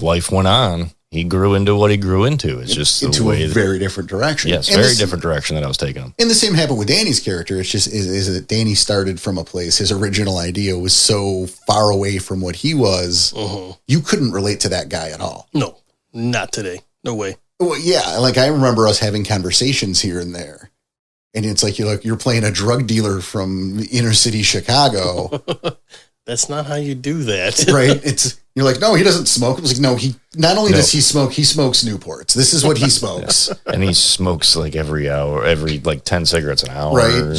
life went on. He grew into what he grew into. It's just into a very different direction. Yes, very different direction that I was taking him. And the same happened with Danny's character. It's just is that Danny started from a place. His original idea was so far away from what he was. You couldn't relate to that guy at all. No, not today. No way. Well, yeah, like I remember us having conversations here and there, and it's like you're playing a drug dealer from inner city Chicago. That's not how you do that, right? You're like, no, he doesn't smoke. It was like, no, he not only does he smoke, he smokes Newports. This is what he smokes, and he smokes like every hour, every like 10 cigarettes an hour. Right?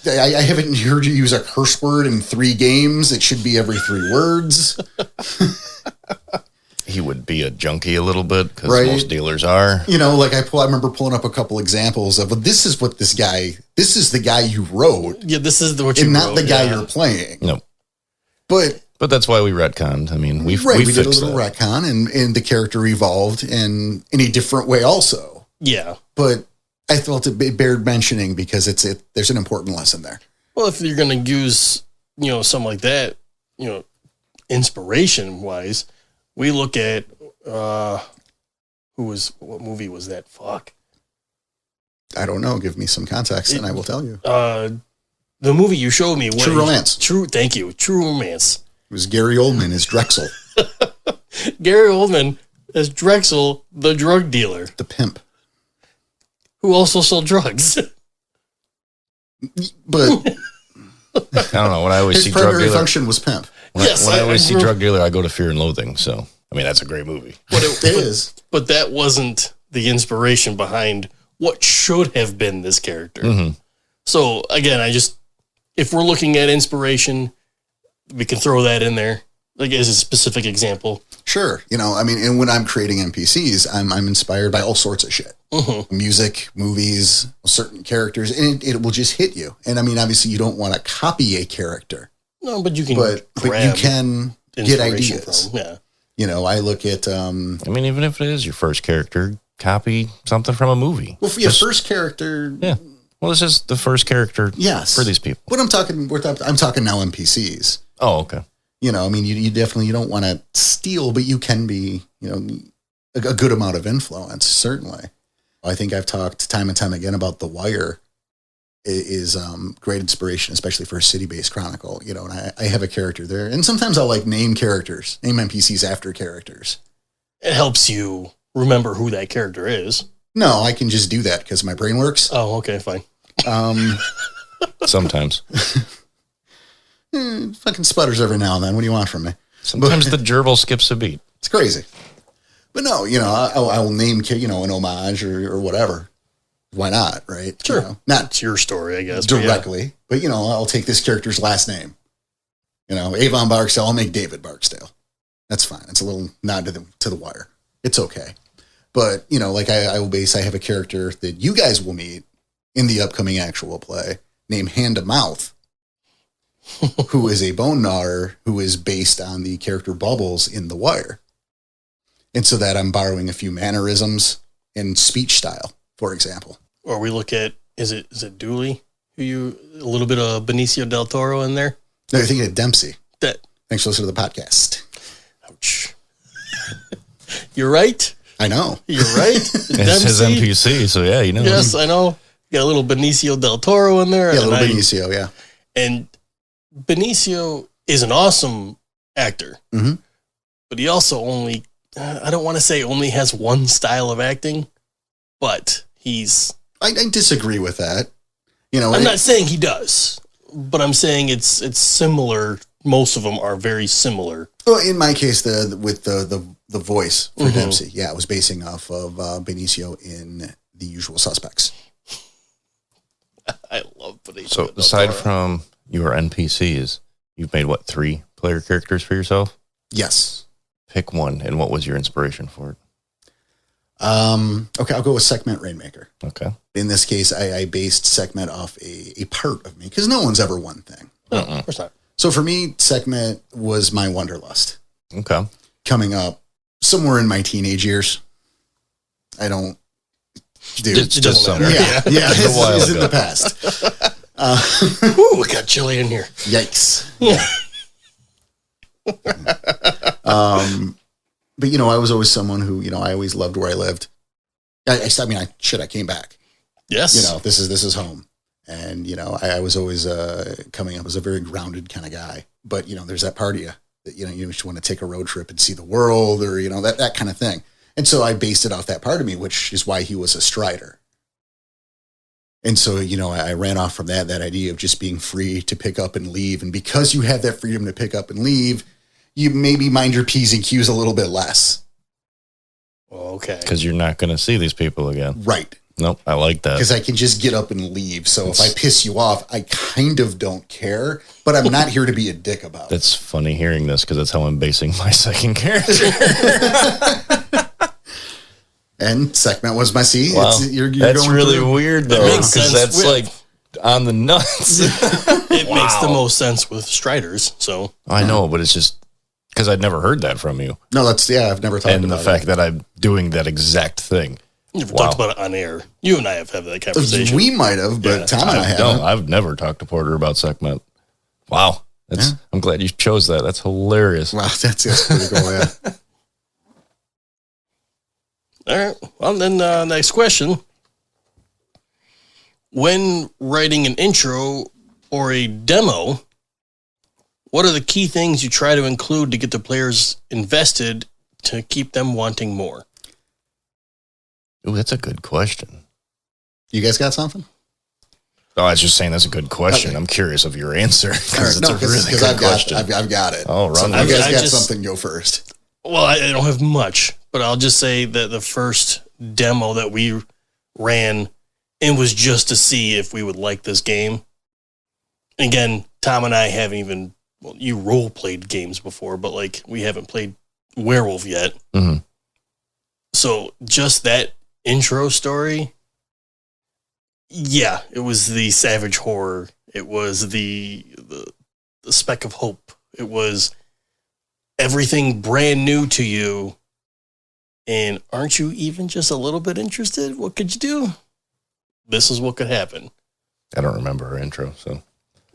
I haven't heard you use a curse word in 3 games. It should be every 3 words. He would be a junkie a little bit because most dealers are. Like I remember pulling up a couple examples of, this is the guy you wrote. Yeah, this is what you wrote. And not the guy you're playing. No. But that's why we retconned. I mean, we did a little retcon and the character evolved in a different way also. Yeah. But I felt it bared mentioning because there's an important lesson there. Well, if you're going to use, something like that, inspiration wise, we look at, what movie was that? Fuck. I don't know. Give me some context and I will tell you. The movie you showed me. True Romance. Thank you. True Romance. It was Gary Oldman as Drexel. Gary Oldman as Drexel, the drug dealer. The pimp. Who also sold drugs. But I don't know. When I always see drug dealer. His primary function was pimp. When I always see drug dealer, I go to Fear and Loathing. So, I mean, that's a great movie. But it is. But that wasn't the inspiration behind what should have been this character. Mm-hmm. So, again, if we're looking at inspiration, we can throw that in there, like as a specific example. Sure. And when I'm creating NPCs, I'm inspired by all sorts of shit. Music, movies, certain characters, and it will just hit you. And I mean, obviously you don't want to copy a character. No, but you can but you can get ideas. From, yeah. I look at even if it is your first character, copy something from a movie. Well, for your first character. Yeah. Well, this is the first character for these people. But I'm talking now NPCs. Oh, okay. You definitely, you don't want to steal, but you can be, a good amount of influence, certainly. I think I've talked time and time again about The Wire is great inspiration, especially for a city-based chronicle, and I have a character there. And sometimes I'll name NPCs after characters. It helps you remember who that character is. No, I can just do that because my brain works. Oh, okay, fine. Sometimes. Fucking sputters every now and then. What do you want from me? Sometimes the gerbil skips a beat. It's crazy. But no, I'll name, an homage or whatever. Why not, right? Sure. Not it's your story, I guess. Directly. But, I'll take this character's last name. Avon Barksdale, I'll make David Barksdale. That's fine. It's a little nod to the Wire. It's okay. But, I have a character that you guys will meet in the upcoming actual play named Hand to Mouth, who is a bone gnawer who is based on the character Bubbles in The Wire. And so that I'm borrowing a few mannerisms and speech style, for example. Or we look at, is it Dooley? A little bit of Benicio del Toro in there? No, you're thinking of Dempsey. Thanks for listening to the podcast. Ouch. You're right. I know. You're right. It's his NPC, so yeah, Yes, I know. You got a little Benicio del Toro in there. Yeah, a little Benicio, yeah. And Benicio is an awesome actor. Mm-hmm. But he also I don't want to say only has one style of acting, but I disagree with that. I'm not saying he does, but I'm saying it's similar. Most of them are very similar. Well, in my case, with the voice for Dempsey, yeah, it was basing off of Benicio in The Usual Suspects. I love Benicio. So aside from your NPCs, you've made 3 player characters for yourself? Yes. pick one, and what was your inspiration for it? Okay, I'll go with Sekhmet Rainmaker. Okay. In this case, I based Sekhmet off a part of me, because no one's ever one thing. No, of course not. So for me, Sekhmet was my wanderlust. Okay. Coming up somewhere in my teenage years. I don't... Dude, It's just summer. yeah. It's in the past. Ooh, it got chilly in here. Yikes. But, I was always someone who, I always loved where I lived. I came back. Yes. This is home. And, I was always coming up as a very grounded kind of guy. But, there's that part of you that, you just want to take a road trip and see the world or, that kind of thing. And so I based it off that part of me, which is why he was a strider. And so, I ran off from that idea of just being free to pick up and leave. And because you have that freedom to pick up and leave, you maybe mind your P's and Q's a little bit less. Okay. Because you're not going to see these people again. Right. Nope, I like that. Because I can just get up and leave. So if I piss you off, I kind of don't care, but I'm not here to be a dick about it. That's funny hearing this because that's how I'm basing my second character. And Sekhmet was my C. Wow. That's really weird, though. That makes sense. That's like on the nuts. It makes the most sense with Striders. So I know, but it's just because I'd never heard that from you. No, I've never talked about it. And the fact that I'm doing that exact thing. You've talked about it on air. You and I have had that conversation. We might have, but Tom and I haven't. No, I've never talked to Porter about Sekhmet. Wow. I'm glad you chose that. That's hilarious. Wow, that's pretty cool, yeah. All right. Well, then next question. When writing an intro or a demo, what are the key things you try to include to get the players invested to keep them wanting more? Ooh, that's a good question. You guys got something? Oh, I was just saying that's a good question. Okay. I'm curious of your answer because it's a really good question. I've got it. Oh, run. So you guys got something, go first. Well, I don't have much, but I'll just say that the first demo that we ran, it was just to see if we would like this game. Again, Tom and I haven't even, you role played games before, but like we haven't played Werewolf yet. Mm-hmm. So just that intro story, yeah, it was the savage horror. It was the speck of hope. It was everything brand new to you. And aren't you even just a little bit interested? What could you do? This is what could happen. I don't remember our intro, so.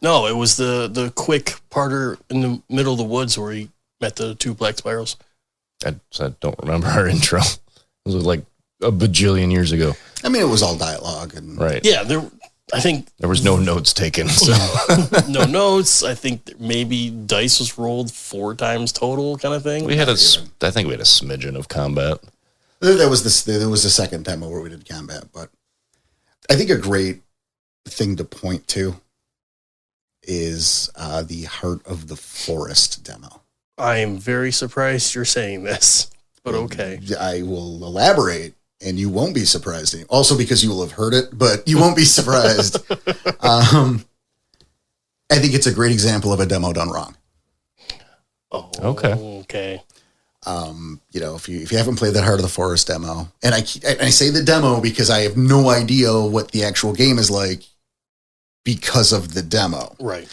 No, it was the quick parter in the middle of the woods where he met the two black spirals. I don't remember our intro. It was like a bajillion years ago. I mean, it was all dialogue. Right. Yeah, I think there was no notes taken. So. No notes. I think maybe dice was rolled 4 times total kind of thing. I think we had a smidgen of combat. There was the second demo where we did combat, but I think a great thing to point to is the Heart of the Forest demo. I am very surprised you're saying this, but okay. I will elaborate, and you won't be surprised. Also because you will have heard it, but you won't be surprised. I think it's a great example of a demo done wrong. Oh, okay. If you haven't played that Heart of the Forest demo, and I say the demo because I have no idea what the actual game is like because of the demo. Right.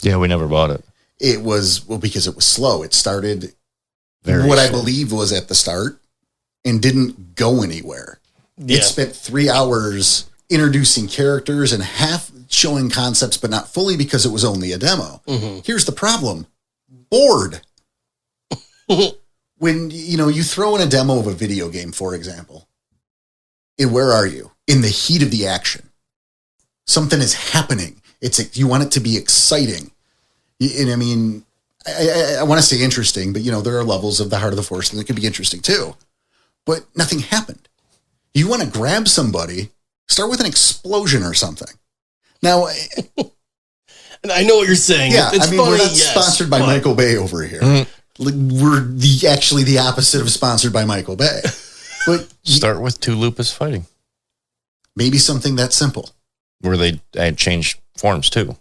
Yeah, we never bought it. It was, because it was slow. It started Very what slow. I believe was at the start and didn't go anywhere. Yeah. It spent 3 hours introducing characters and half showing concepts, but not fully because it was only a demo. Mm-hmm. Here's the problem. Bored. When, you throw in a demo of a video game, for example, and where are you? In the heat of the action. Something is happening. You want it to be exciting. And I mean, I want to say interesting, but there are levels of the Heart of the Forest and it could be interesting too. But nothing happened. You want to grab somebody, start with an explosion or something. Now, and I know what you're saying. Yeah, it's funny, we're not sponsored by Michael Bay over here. Mm-hmm. We're actually the opposite of sponsored by Michael Bay. But start with 2 lupus fighting. Maybe something that simple. Where they had changed forms too.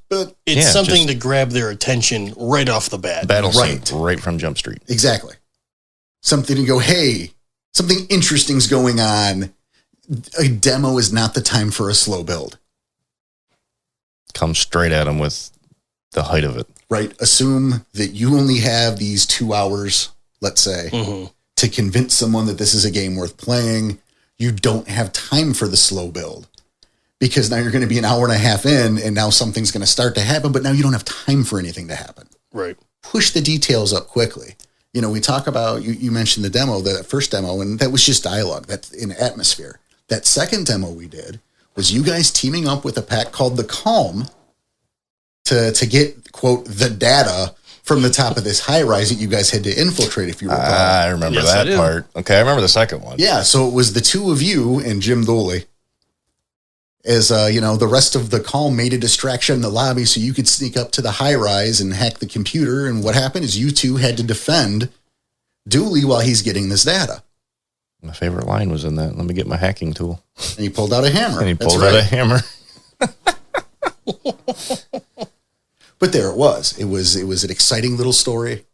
But it's something to grab their attention right off the bat. Battle scene right from Jump Street. Exactly. Something to go, hey, something interesting's going on. A demo is not the time for a slow build. Come straight at them with the height of it. Right. Assume that you only have these 2 hours, let's say, to convince someone that this is a game worth playing. You don't have time for the slow build because now you're going to be an hour and a half in and now something's going to start to happen, but now you don't have time for anything to happen. Right. Push the details up quickly. You know, we talk about, you mentioned the demo, the first demo, and that was just dialogue. That's in atmosphere. That second demo we did was you guys teaming up with a pack called the Calm to get, quote, the data from the top of this high rise that you guys had to infiltrate, if you recall. I remember that part. Okay, I remember the second one. Yeah, so it was the two of you and Jim Dooley. As, the rest of the Calm made a distraction in the lobby so you could sneak up to the high rise and hack the computer. And what happened is you two had to defend Dooley while he's getting this data. My favorite line was in that. Let me get my hacking tool. And he pulled out a hammer. And he pulled out a hammer. But there it was. It was an exciting little story.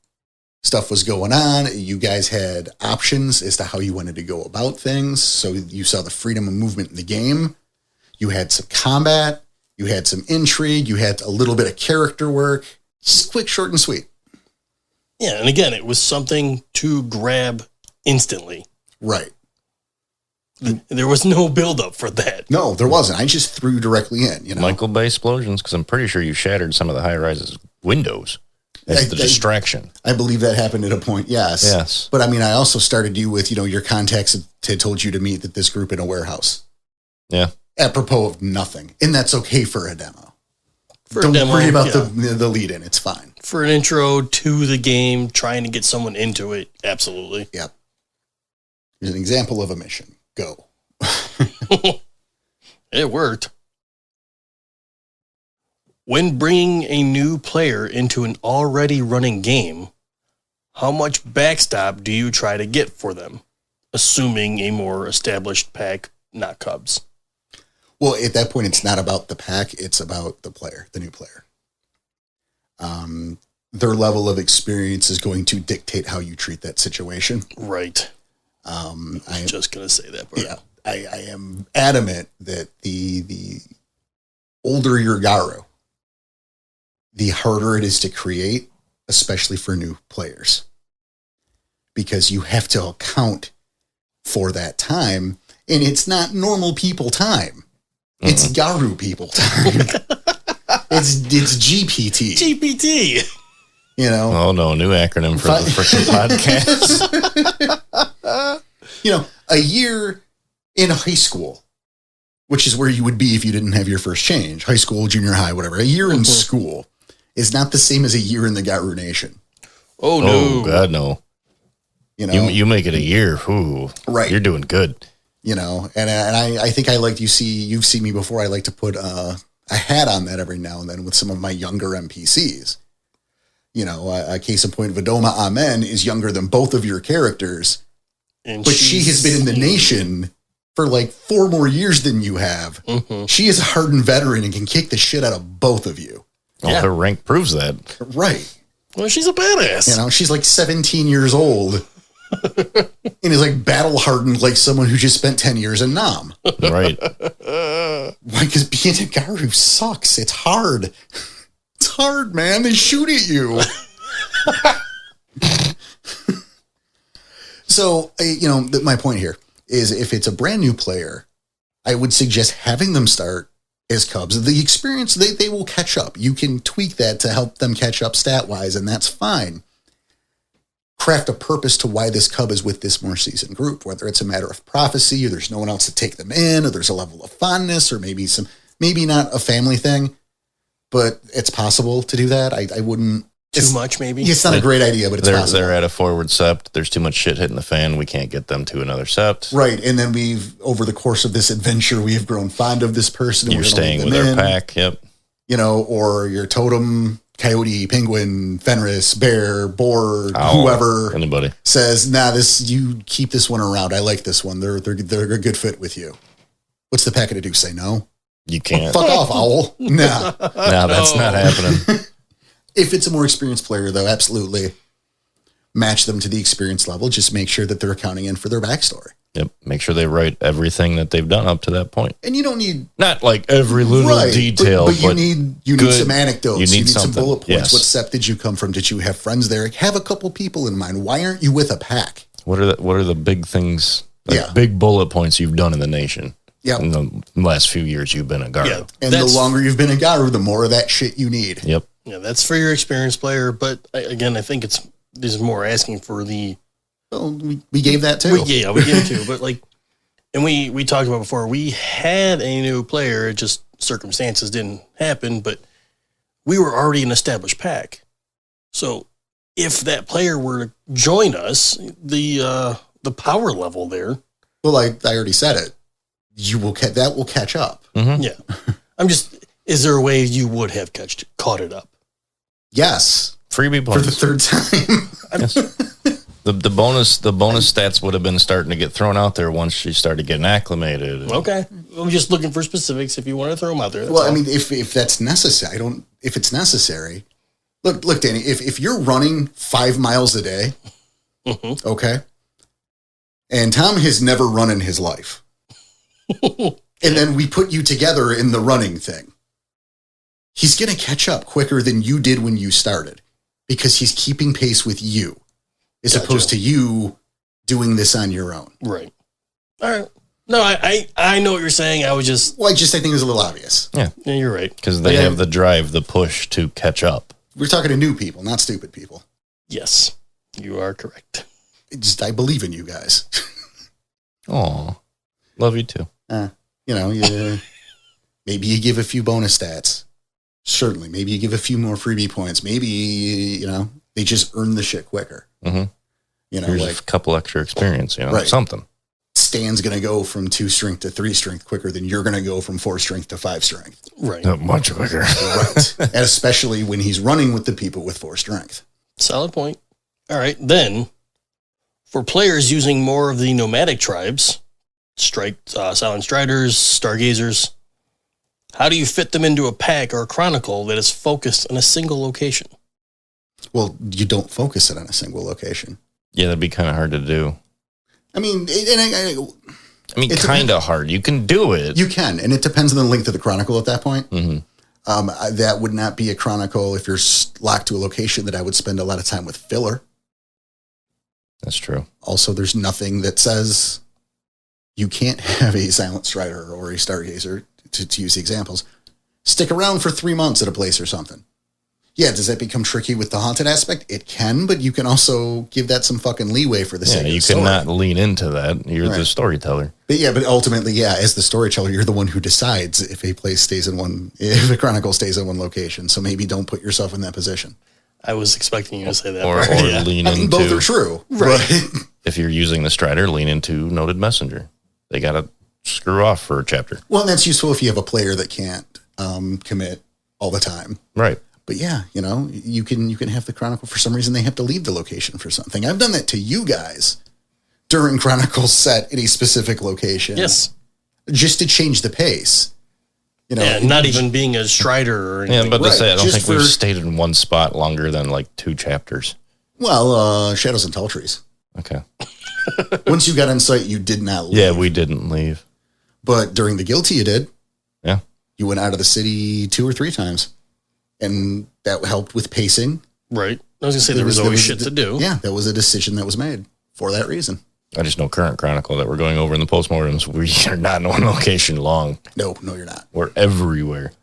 Stuff was going on. You guys had options as to how you wanted to go about things. So you saw the freedom of movement in the game. You had some combat. You had some intrigue. You had a little bit of character work. Just quick, short, and sweet. Yeah, and again, it was something to grab instantly. Right. There was no build-up for that. No, there wasn't. I just threw directly in. Michael Bay explosions, because I'm pretty sure you shattered some of the high-rises windows. That's the distraction. I believe that happened at a point, yes. But, I also started you with, your contacts had told you to meet at this group in a warehouse. Yeah. Apropos of nothing. And that's okay for a demo. Don't worry about the lead-in. It's fine. For an intro to the game, trying to get someone into it, absolutely. Yep. Here's an example of a mission. Go. It worked. When bringing a new player into an already running game, how much backstop do you try to get for them, assuming a more established pack, not Cubs? Well, at that point, it's not about the pack. It's about the player, the new player. Their level of experience is going to dictate how you treat that situation. Right. I'm just going to say that part. Yeah. I am adamant that the older your Garu, the harder it is to create, especially for new players. Because you have to account for that time, and it's not normal people time. It's Garu people time. It's GPT. GPT. Oh no, new acronym for the freaking podcast. A year in high school, which is where you would be if you didn't have your first change, high school, junior high, whatever. A year in school is not the same as a year in the Garu Nation. Oh, no. Oh, God, no. You make it a year. Ooh, right. You're doing good. And I think I like you've seen me before. I like to put a hat on that every now and then with some of my younger NPCs. A case in point, Vadoma Amen is younger than both of your characters, but she has been in the nation for like 4 more years than you have. She is a hardened veteran and can kick the shit out of both of you. Well, her rank proves that. Right. Well, she's a badass. She's like 17 years old and is like battle hardened like someone who just spent 10 years in Nam. Right. Why? Because being a Garu sucks. It's hard. It's hard, man. They shoot at you. So, my point here is if it's a brand new player, I would suggest having them start as Cubs. The experience, they will catch up. You can tweak that to help them catch up stat-wise, and that's fine. Craft a purpose to why this Cub is with this more seasoned group, whether it's a matter of prophecy, or there's no one else to take them in, or there's a level of fondness, or maybe not a family thing, but it's possible to do that. I wouldn't... Too much, maybe? It's not a great idea, but it's possible. They're at a forward sept. There's too much shit hitting the fan. We can't get them to another sept. Right. And then over the course of this adventure, we have grown fond of this person. You're staying with our pack. Yep. Or your totem, coyote, penguin, Fenris, bear, boar, whoever. Anybody. Says, you keep this one around. I like this one. They're a good fit with you. What's the pack going to do? Say no? You can't. Fuck off, owl. Nah. No, that's not happening. If it's a more experienced player, though, absolutely match them to the experience level. Just make sure that they're accounting in for their backstory. Yep. Make sure they write everything that they've done up to that point. And you don't need not like every little detail, but you need some anecdotes. You need some bullet points. Yes. What step did you come from? Did you have friends there? Have a couple people in mind. Why aren't you with a pack? What are the big things? Big bullet points you've done in the nation. Yeah. In the last few years you've been a guard. Yeah, and the longer you've been a guard, the more of that shit you need. Yep. Yeah, that's for your experienced player. But again, I think this is more asking for the. Well, we gave that too. We gave it too. But like, and we talked about before, we had a new player. It just circumstances didn't happen, but we were already an established pack. So if that player were to join us, the power level there. Well, I already said it. That will catch up. Mm-hmm. Yeah. Is there a way you would have caught it up? Yes. Freebie points. For the third time. Yes. The bonus stats would have been starting to get thrown out there once she started getting acclimated. Okay. I'm just looking for specifics if you want to throw them out there. Well, I mean, if that's necessary, if it's necessary, look, Danny, if you're running 5 miles a day, okay, and Tom has never run in his life, and then we put you together in the running thing, he's going to catch up quicker than you did when you started because he's keeping pace with you as opposed to you doing this on your own. Right. All right. No, I know what you're saying. I think it was a little obvious. Yeah, you're right. Because they have the drive, the push to catch up. We're talking to new people, not stupid people. Yes, you are correct. I believe in you guys. Aw, love you too. Maybe you give a few bonus stats. Certainly. Maybe you give a few more freebie points. Maybe, they just earn the shit quicker. Mm-hmm. Here's a couple extra experience, right. Something. Stan's going to go from 2 strength to 3 strength quicker than you're going to go from 4 strength to 5 strength. Right. Much quicker. Right. And especially when he's running with the people with 4 strength. Solid point. All right. Then, for players using more of the nomadic tribes, Silent Striders, Stargazers, how do you fit them into a pack or a chronicle that is focused on a single location? Well, you don't focus it on a single location. Yeah, that'd be kind of hard to do. I mean, kind of hard. You can do it. You can, and it depends on the length of the chronicle at that point. Mm-hmm. That would not be a chronicle if you're locked to a location that I would spend a lot of time with filler. That's true. Also, there's nothing that says you can't have a Silent Strider or a Stargazer, to use the examples, stick around for 3 months at a place or something. Yeah, does that become tricky with the haunted aspect? It can, but you can also give that some fucking leeway for the sake of the story. You cannot lean into that. You're the storyteller. But ultimately, as the storyteller, you're the one who decides if a chronicle stays in one location. So maybe don't put yourself in that position. I was expecting you to say that. Or lean into. Both are true. Right. If you're using the Strider, lean into Noted Messenger. They got to screw off for a chapter. Well, and that's useful if you have a player that can't commit all the time. Right. But you can have the chronicle for some reason they have to leave the location for something. I've done that to you guys during chronicles set in a specific location. Yes. Just to change the pace. Not even being a Strider or anything. Yeah, but to say, I don't think we've stayed in one spot longer than like 2 chapters. Well, Shadows and Tall Trees. Okay. Once you got on site, you did not leave. Yeah, we didn't leave. But during the Guilty, you did. Yeah. You went out of the city 2 or 3 times. And that helped with pacing. Right. I was going to say there was always shit to do. Yeah, that was a decision that was made for that reason. I just know current chronicle that we're going over in the postmortems. We are not in one location long. No, you're not. We're everywhere.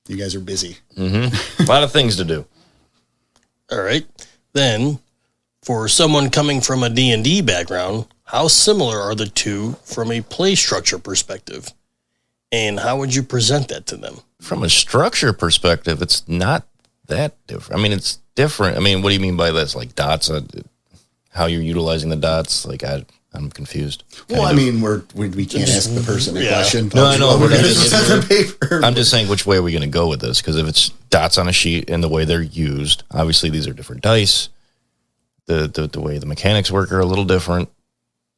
You guys are busy. Mm-hmm. A lot of things to do. All right. Then, for someone coming from a D&D background, how similar are the two from a play structure perspective? And how would you present that to them? From a structure perspective, it's not that different. I mean, it's different. I mean, what do you mean by this? Like dots, how you're utilizing the dots? Like, I'm confused. Well, I mean, we can't ask the person a question. No, I know. I'm just saying, which way are we going to go with this? Because if it's dots on a sheet and the way they're used, obviously these are different dice. The way the mechanics work are a little different.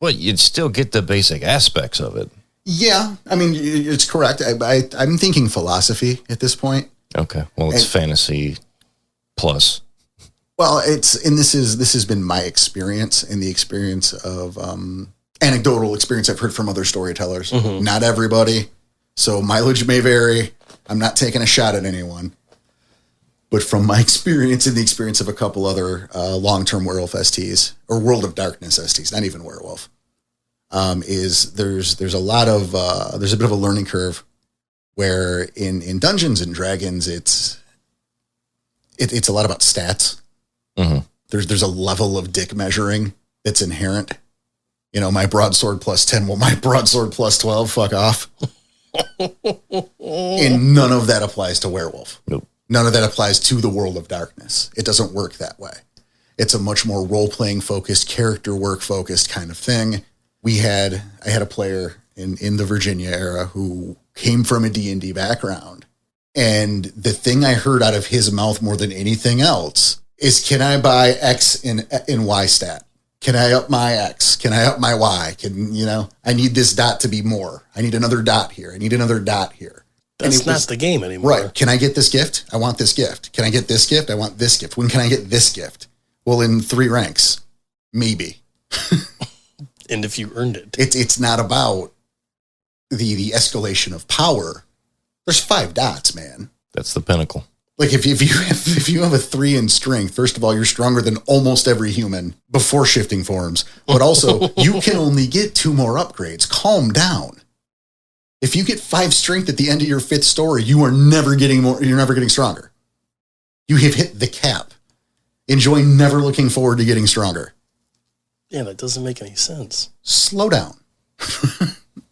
But you'd still get the basic aspects of it. Yeah, I mean, it's correct. I'm thinking philosophy at this point. Okay, well, it's fantasy plus. Well, this has been my experience and the experience of anecdotal experience I've heard from other storytellers. Mm-hmm. Not everybody, so mileage may vary. I'm not taking a shot at anyone, but from my experience and the experience of a couple other long-term werewolf STs or World of Darkness STs, not even werewolf, is there's a lot of there's a bit of a learning curve where in Dungeons and Dragons it's a lot about stats. Mm-hmm. There's a level of dick measuring that's inherent. You know, my broadsword plus 10, well, my broadsword plus 12, fuck off. And none of that applies to werewolf. Nope. None of that applies to the World of Darkness. It doesn't work that way. It's a much more role-playing focused, character work focused kind of thing. I had a player in the Virginia era who came from a D&D background. And the thing I heard out of his mouth more than anything else is, can I buy X in Y stat? Can I up my X? Can I up my Y? I need this dot to be more. I need another dot here. I need another dot here. That's not the game anymore. Right. Can I get this gift? I want this gift. Can I get this gift? I want this gift. When can I get this gift? Well, in 3 ranks, maybe. And if you earned it. It's not about the escalation of power. There's 5 dots, man. That's the pinnacle. Like if you have a 3 in strength, first of all, you're stronger than almost every human before shifting forms. But also, you can only get 2 more upgrades. Calm down. If you get 5 strength at the end of your 5th story, you are never getting more. You're never getting stronger. You have hit the cap. Enjoy never looking forward to getting stronger. Yeah, that doesn't make any sense. Slow down.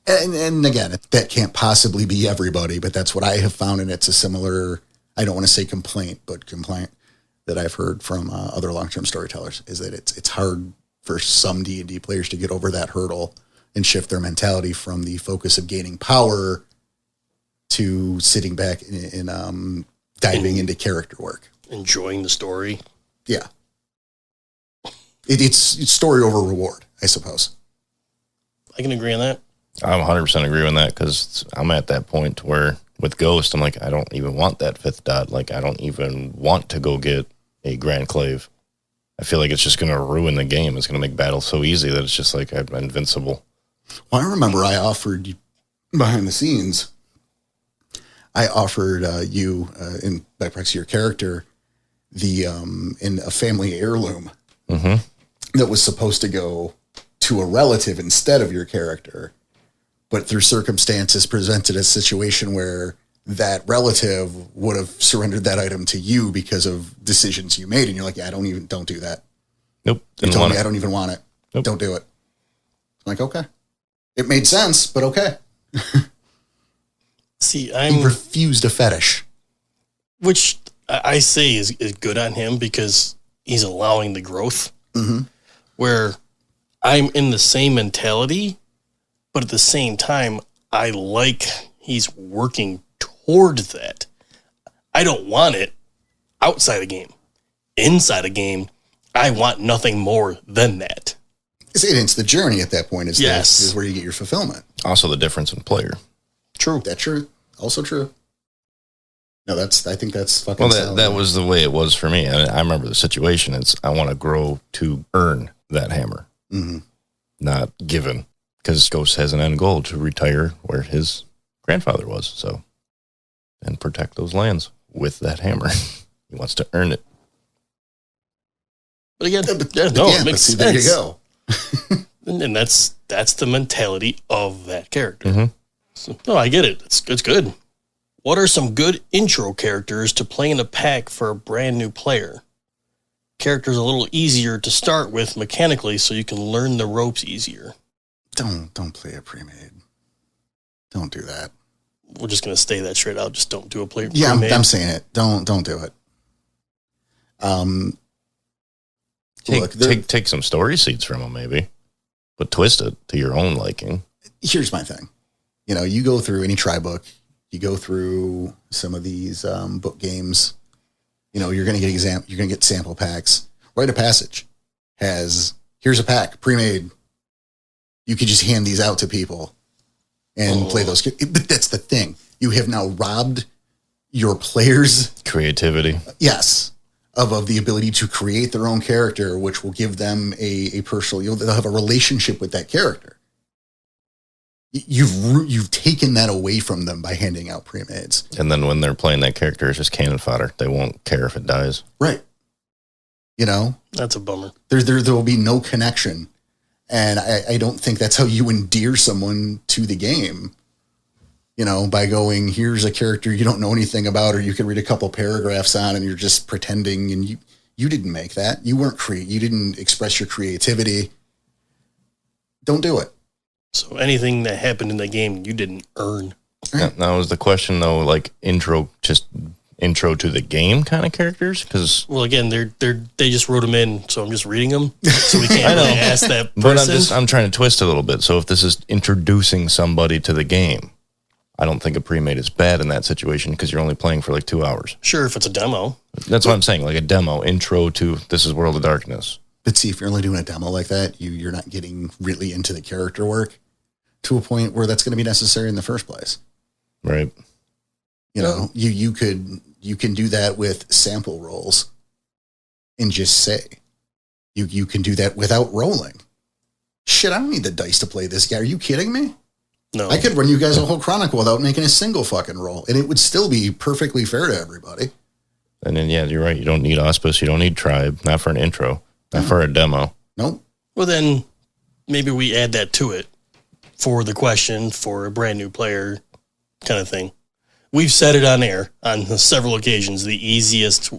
And again, that can't possibly be everybody, but that's what I have found, and it's a similar, I don't want to say complaint that I've heard from other long-term storytellers, is that it's hard for some D&D players to get over that hurdle and shift their mentality from the focus of gaining power to sitting back and diving into character work. Enjoying the story. Yeah. It's story over reward, I suppose. I can agree on that. I'm 100% agree on that, because I'm at that point where with Ghost, I'm like, I don't even want that 5th dot. Like, I don't even want to go get a Grand Clave. I feel like it's just going to ruin the game. It's going to make battle so easy that it's just like I'm invincible. Well, I remember I offered behind the scenes, I offered you, by proxy your character, in a family heirloom that was supposed to go to a relative instead of your character. But through circumstances presented a situation where that relative would have surrendered that item to you because of decisions you made. And you're like, yeah, don't do that. Nope. You told me I don't even want it. Nope. Don't do it. I'm like, okay. It made sense, but okay. See, he refused a fetish. Which I say is good on him, because he's allowing the growth. Mm-hmm. Where I'm in the same mentality, but at the same time, I like he's working toward that. I don't want it outside a game. Inside a game, I want nothing more than that. It's the journey at that point. Yes. Is where you get your fulfillment. Also the difference in player. True. That's true. Also true. No, I think that's fucking well, that was the way it was for me. I remember the situation. I want to grow to earn that hammer. Mm-hmm. Not given. Because Ghost has an end goal to retire where his grandfather was. So, and protect those lands with that hammer. He wants to earn it. But again, it makes sense. There you go. And that's the mentality of that character. Mm-hmm. So, no, I get it. It's good. What are some good intro characters to play in a pack for a brand new player? Characters a little easier to start with mechanically, so you can learn the ropes easier. Don't play a pre-made. Don't do that. We're just gonna stay that straight out. Just don't do a pre-made. Yeah, I'm saying it. Don't do it. Take some story seeds from them, maybe, but twist it to your own liking. Here's my thing. You go through any try book, you go through some of these book games. You're gonna get sample packs. Rite of Passage here's a pack pre-made. You could just hand these out to people. and play those. But that's the thing. You have now robbed your players' creativity. Yes. Of the ability to create their own character, which will give them a personal, they'll have a relationship with that character. You've taken that away from them by handing out pre-mades. And then when they're playing that character, it's just cannon fodder. They won't care if it dies. Right. You know? That's a bummer. There will be no connection. And I don't think that's how you endear someone to the game. You know, by going, here's a character you don't know anything about, or you can read a couple paragraphs on and you're just pretending, and you didn't make that. You weren't you didn't express your creativity. Don't do it. So anything that happened in the game, you didn't earn. Right. Now was the question though, like intro to the game kind of characters? Because again, they just wrote them in, so I'm just reading them. So we can't really ask that person. But I'm trying to twist a little bit. So if this is introducing somebody to the game, I don't think a pre-made is bad in that situation because you're only playing for like 2 hours. Sure, if it's a demo. That's what I'm saying, like a demo, intro to this is World of Darkness. But see, if you're only doing a demo like that, you're not getting really into the character work to a point where that's going to be necessary in the first place. Right. You know, you can do that with sample rolls and just say, you can do that without rolling. Shit, I don't need the dice to play this guy. Are you kidding me? No. I could run you guys a whole Chronicle without making a single fucking roll, and it would still be perfectly fair to everybody. And then, yeah, you're right. You don't need Auspice. You don't need Tribe. Not for an intro. Not for a demo. Nope. Well, then maybe we add that to it for the question for a brand new player kind of thing. We've said it on air on several occasions, the easiest,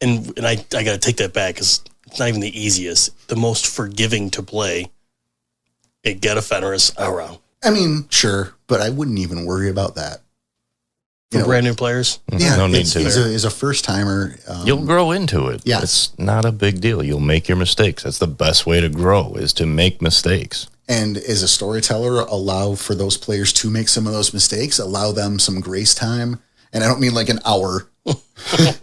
and I got to take that back because it's not even the easiest, the most forgiving to play. Get a Fenris around. I mean, sure, but I wouldn't even worry about that. For brand new players? Yeah, no need to. As a first timer, you'll grow into it. Yes. It's not a big deal. You'll make your mistakes. That's the best way to grow, is to make mistakes. And as a storyteller, allow for those players to make some of those mistakes, allow them some grace time. And I don't mean like an hour. Give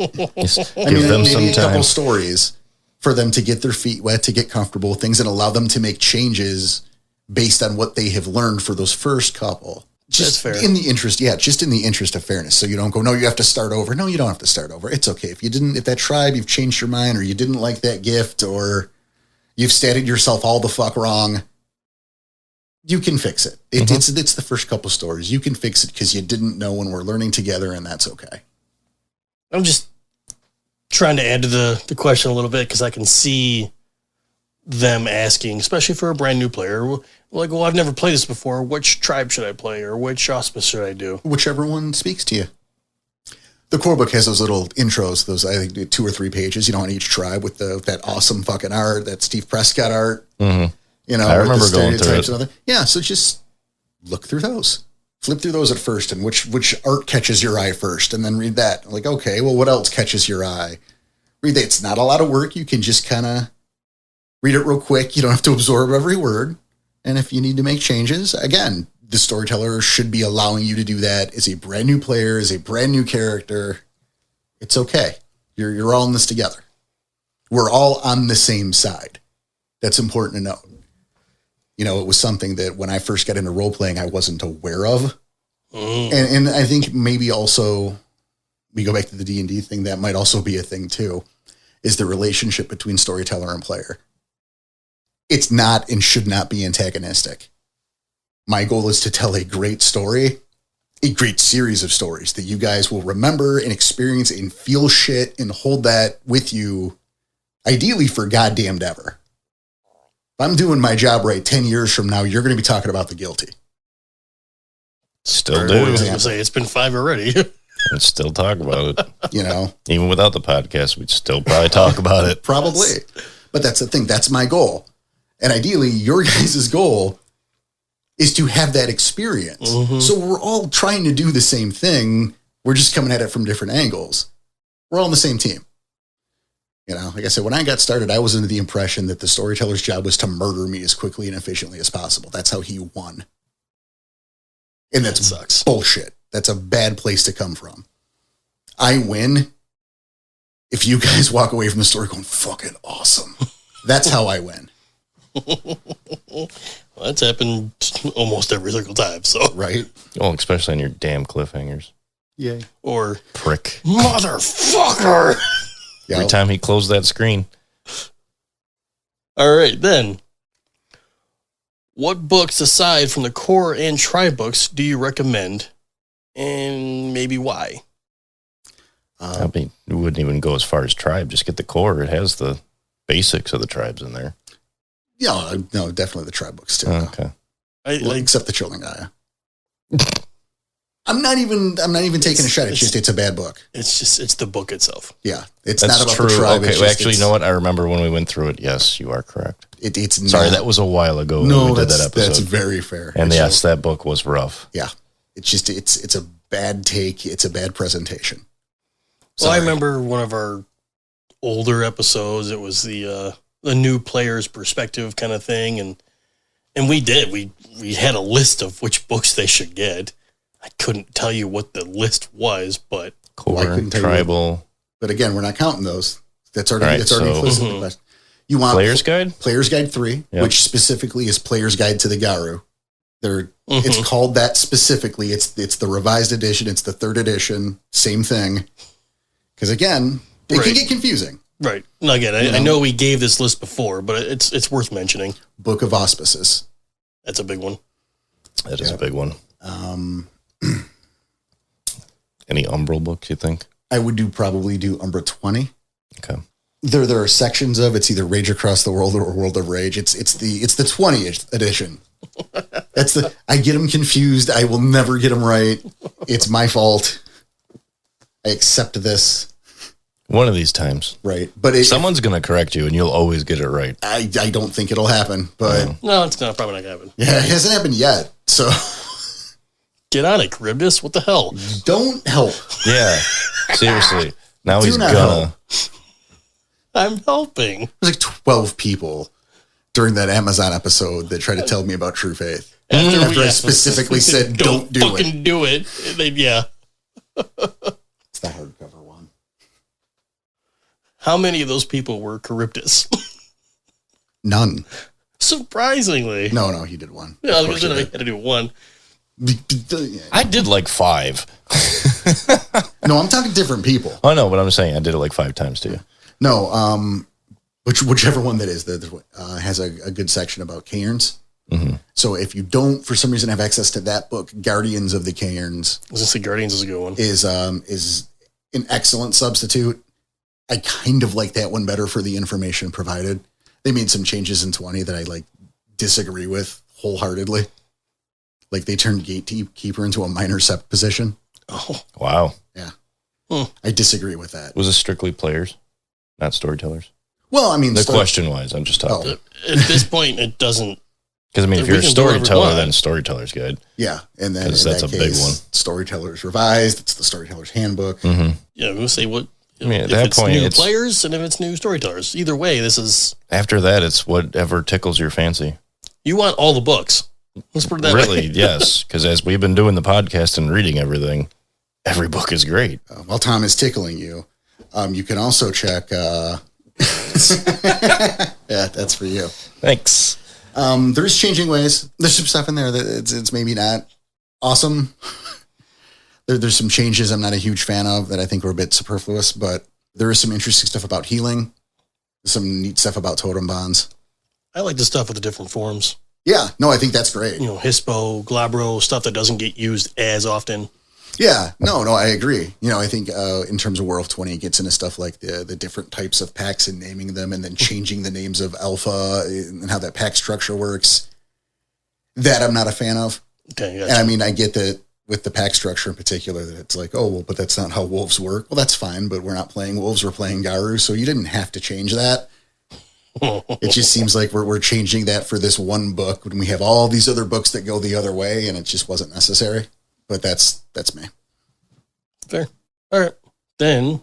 them maybe some a couple time. stories for them to get their feet wet, to get comfortable with things, and allow them to make changes based on what they have learned for those first couple. Just That's fair. in the interest of fairness. So you don't go, no, you have to start over. No, you don't have to start over. It's okay. If that tribe, you've changed your mind, or you didn't like that gift, or you've stated yourself all the fuck wrong, you can fix it. It's the first couple stories. You can fix it because you didn't know when we're learning together, and that's okay. I'm just trying to add to the question a little bit because I can see them asking, especially for a brand new player, like, well, I've never played this before. Which tribe should I play, or which auspice should I do? Whichever one speaks to you. The core book has those little intros, those, I think, 2 or 3 pages, on each tribe with that awesome fucking art, that Steve Prescott art. Mm-hmm. I remember going through it. Yeah, so just look through those. Flip through those at first, and which art catches your eye first, and then read that. Like, okay, well, what else catches your eye? Read that. It's not a lot of work. You can just kind of read it real quick. You don't have to absorb every word. And if you need to make changes, again, the storyteller should be allowing you to do that as a brand new player, as a brand new character. It's okay. You're all in this together. We're all on the same side. That's important to note. It was something that when I first got into role playing, I wasn't aware of. And I think maybe also we go back to the D&D thing. That might also be a thing too, is the relationship between storyteller and player. It's not and should not be antagonistic. My goal is to tell a great story, a great series of stories that you guys will remember and experience and feel shit and hold that with you, ideally for goddamned ever. If I'm doing my job right 10 years from now, you're going to be talking about The Guilty. Still I do. was going to say, it's been 5 already. And still talk about it. Even without the podcast, we'd still probably talk about it. Probably. But that's the thing. That's my goal. And ideally, your guys' goal is to have that experience. Mm-hmm. So we're all trying to do the same thing. We're just coming at it from different angles. We're all on the same team. Like I said, when I got started, I was under the impression that the storyteller's job was to murder me as quickly and efficiently as possible. That's how he won. And that sucks. Bullshit. That's a bad place to come from. I win if you guys walk away from the story going, fucking awesome. That's how I win. Well, that's happened almost every single time. So Right? Well, especially on your damn cliffhangers. Yay. or Prick. motherfucker. Yeah. Every time he closed that screen. All right, then. What books aside from the core and tribe books do you recommend, and maybe why? I mean, we wouldn't even go as far as tribe. Just get the core. It has the basics of the tribes in there. Yeah, no, definitely the tribe books too. Okay. Well, except the Chilling Gaia. I'm not even taking a shot. It's a bad book. It's the book itself. Yeah, it's That's not about true. the tribe. Okay, actually, you know what? I remember when we went through it. Yes, you are correct. It's Sorry, not, that was a while ago. no. When we did That's that episode. that's very fair. And It's yes, just- that book was rough. yeah, it's a bad take. It's a bad presentation. Well, I Sorry. remember one of our older episodes. It was the new player's perspective kind of thing, and we had a list of which books they should get. I couldn't tell you what the list was, but Core, couldn't tell you. tribal, But again, we're not counting those. That's already Right, it's already so- implicit in the list. You want Player's Guide. Player's Guide 3, Yep. which specifically is Player's Guide to the Garu. It's called that specifically. It's the revised edition. It's the 3rd edition. Same thing. Because again, it can Right. get confusing. right. And again, I know we gave this list before, but it's worth mentioning. Book of Auspices. That's a big one. That is a big one. Any Umbral books you think? I would probably do Umbra 20. Okay. There are sections of it's either Rage Across the World or World of Rage. It's the 20th edition. I get them confused. I will never get them right. It's my fault. I accept this. One of these times, Right. But someone's going to correct you, and you'll always get it right. I don't think it'll happen, but No, it's not probably not gonna happen. yeah, it hasn't happened yet. So Get on it, Charybdis. What the hell? don't help. Yeah, seriously. Now Do he's not gonna. help. I'm helping. There's like 12 people during that Amazon episode that tried to tell me about True Faith. After I specifically said, don't do it. fucking do it. Yeah. It's the hardcover one. How many of those people were Charybdis? None. Surprisingly. No, he did one. Yeah, I Of was course he gonna did. had to do one. I did like 5. No, I'm talking different people. Oh no, but I'm saying I did it like 5 times too. No, whichever one that is that has a good section about cairns. Mm-hmm. So if you don't, for some reason, have access to that book, Guardians of the Cairns I was gonna say Guardians is a good one. is an excellent substitute. I kind of like that one better for the information provided. They made some changes in 20 that I disagree with wholeheartedly. Like they turned Gatekeeper into a minor sept position. Oh, Wow. Yeah. Hmm. I disagree with that. Was it strictly players, not storytellers? Well, I mean, The question wise, I'm just talking. at this point, it doesn't. Because I mean, if We you're a can do whatever we storyteller, want. then Storyteller's Guide. Yeah, and then in 'Cause that's that a big case, one. Storyteller's Revised. It's the Storyteller's Handbook. Mm-hmm. Yeah, we'll say what. I mean, at if that it's point, new it's players and if it's new storytellers. Either way, this is after that, it's whatever tickles your fancy. you want all the books. Let's put it that Really, way. yes. Because as we've been doing the podcast and reading everything, every book is great. While Tom is tickling you, you can also check. Yeah, that's for you. Thanks. There's changing ways. There's some stuff in there that it's maybe not awesome. There's some changes I'm not a huge fan of that I think were a bit superfluous, but there is some interesting stuff about healing. Some neat stuff about totem bonds. I like the stuff with the different forms. Yeah, no, I think that's great. Hispo, Glabro, stuff that doesn't get used as often. Yeah, no, I agree. I think in terms of World of 20, it gets into stuff like the different types of packs and naming them and then changing the names of alpha and how that pack structure works. That I'm not a fan of. Okay, And I mean, I get that with the pack structure in particular, that it's like, oh, well, but that's not how wolves work. Well, that's fine, but we're not playing wolves, we're playing Garu, so you didn't have to change that. It just seems like we're changing that for this one book when we have all these other books that go the other way, and it just wasn't necessary. But that's me. Fair. All right. Then,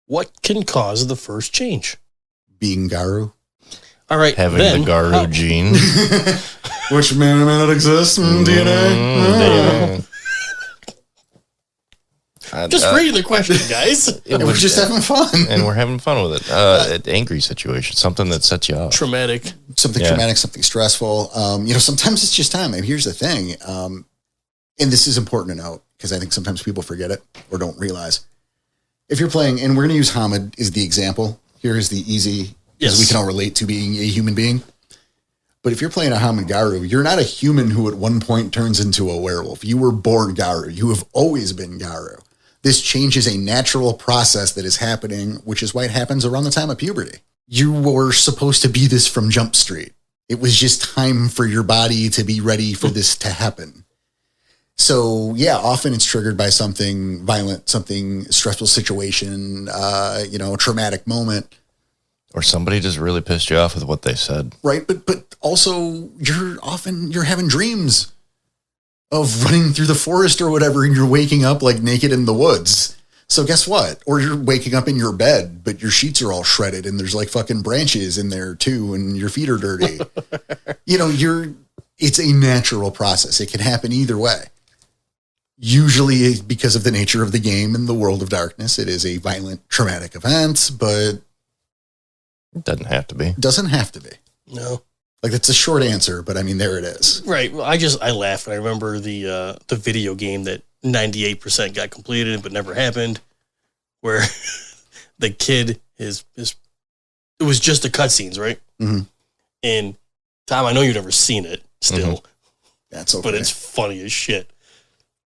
what can cause the first change? Being Garu. All right. Having then, the Garu gene. Which may or may not exist in DNA. DNA. Just reading the question, guys. And we're just having fun. And we're having fun with it. An angry situation, something that sets you off. Traumatic. Something traumatic, something stressful. Sometimes it's just time. And here's the thing. And this is important to note because I think sometimes people forget it or don't realize. If you're playing, and we're going to use Hamid as the example. Here is the easy, because we can all relate to being a human being. But if you're playing a Hamid Garu, you're not a human who at one point turns into a werewolf. You were born Garu. You have always been Garu. This change is a natural process that is happening, which is why it happens around the time of puberty. You were supposed to be this from Jump Street. It was just time for your body to be ready for this to happen. So, yeah, often it's triggered by something violent, something stressful situation, a traumatic moment. Or somebody just really pissed you off with what they said. Right, but also you're having dreams of running through the forest or whatever, and you're waking up like naked in the woods. So guess what? Or you're waking up in your bed, but your sheets are all shredded and there's like fucking branches in there too, and your feet are dirty. It's a natural process. It can happen either way. Usually because of the nature of the game and the world of darkness, it is a violent, traumatic event, but it doesn't have to be. Doesn't have to be. No. Like, that's a short answer, but I mean, there it is. Right. Well, I laugh when I remember the video game that 98% got completed but never happened, where the kid it was just the cutscenes, right? Mm-hmm. And Tom, I know you've never seen it still. Mm-hmm. That's okay. But it's funny as shit.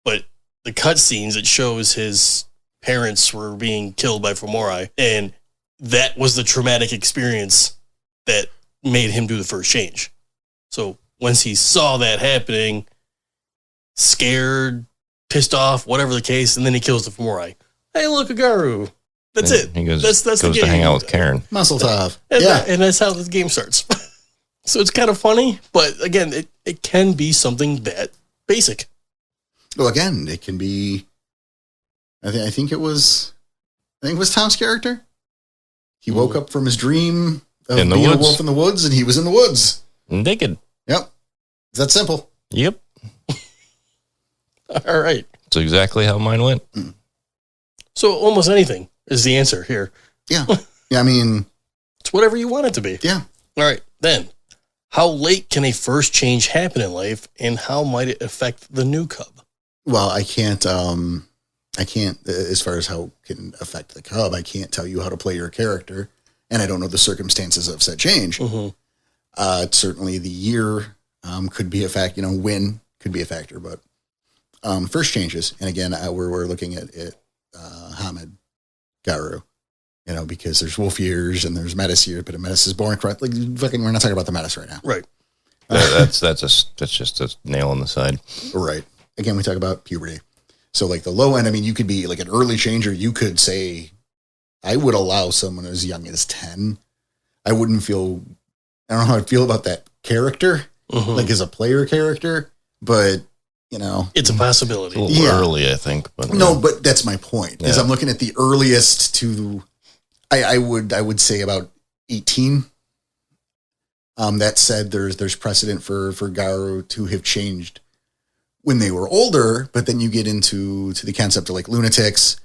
But the cutscenes, it shows his parents were being killed by Fomori, and that was the traumatic experience that made him do the first change. So once he saw that happening, scared, pissed off, whatever the case, and then he kills the Fomori. Hey, look, a Garu. That's it. He goes, that's goes the game. To hang out with Karen. Muscle tough. And that's how the game starts. So it's kind of funny, but again, it can be something that basic. Well, again, it can be. I think it was Tom's character. He woke up from his dream of being a wolf in the woods, and he was in the woods. Naked. Yep. It's that simple. Yep. All right. That's exactly how mine went. So almost anything is the answer here. Yeah. Yeah, I mean, it's whatever you want it to be. Yeah. All right. Then, how late can a first change happen in life, and how might it affect the new cub? Well, I can't, as far as how it can affect the cub, I can't tell you how to play your character, and I don't know the circumstances of said change. Mm-hmm. Certainly the year could be a factor, when could be a factor, but first changes, and again, we're looking at Hamid Garu, because there's wolf years and there's Metis year, but a Metis is born correct. Like, fucking, we're not talking about the Metis right now. Right. That's just a nail on the side. Right. Again, we talk about puberty. So like the low end, I mean, you could be like an early changer. You could say, I would allow someone as young as 10. I don't know how I'd feel about that character, like as a player character, but it's a possibility. A little early, I think. But no, but that's my point. Is I'm looking at the earliest to, I would say about 18. That said, there's precedent for Garu to have changed when they were older, but then you get into the concept of like lunatics,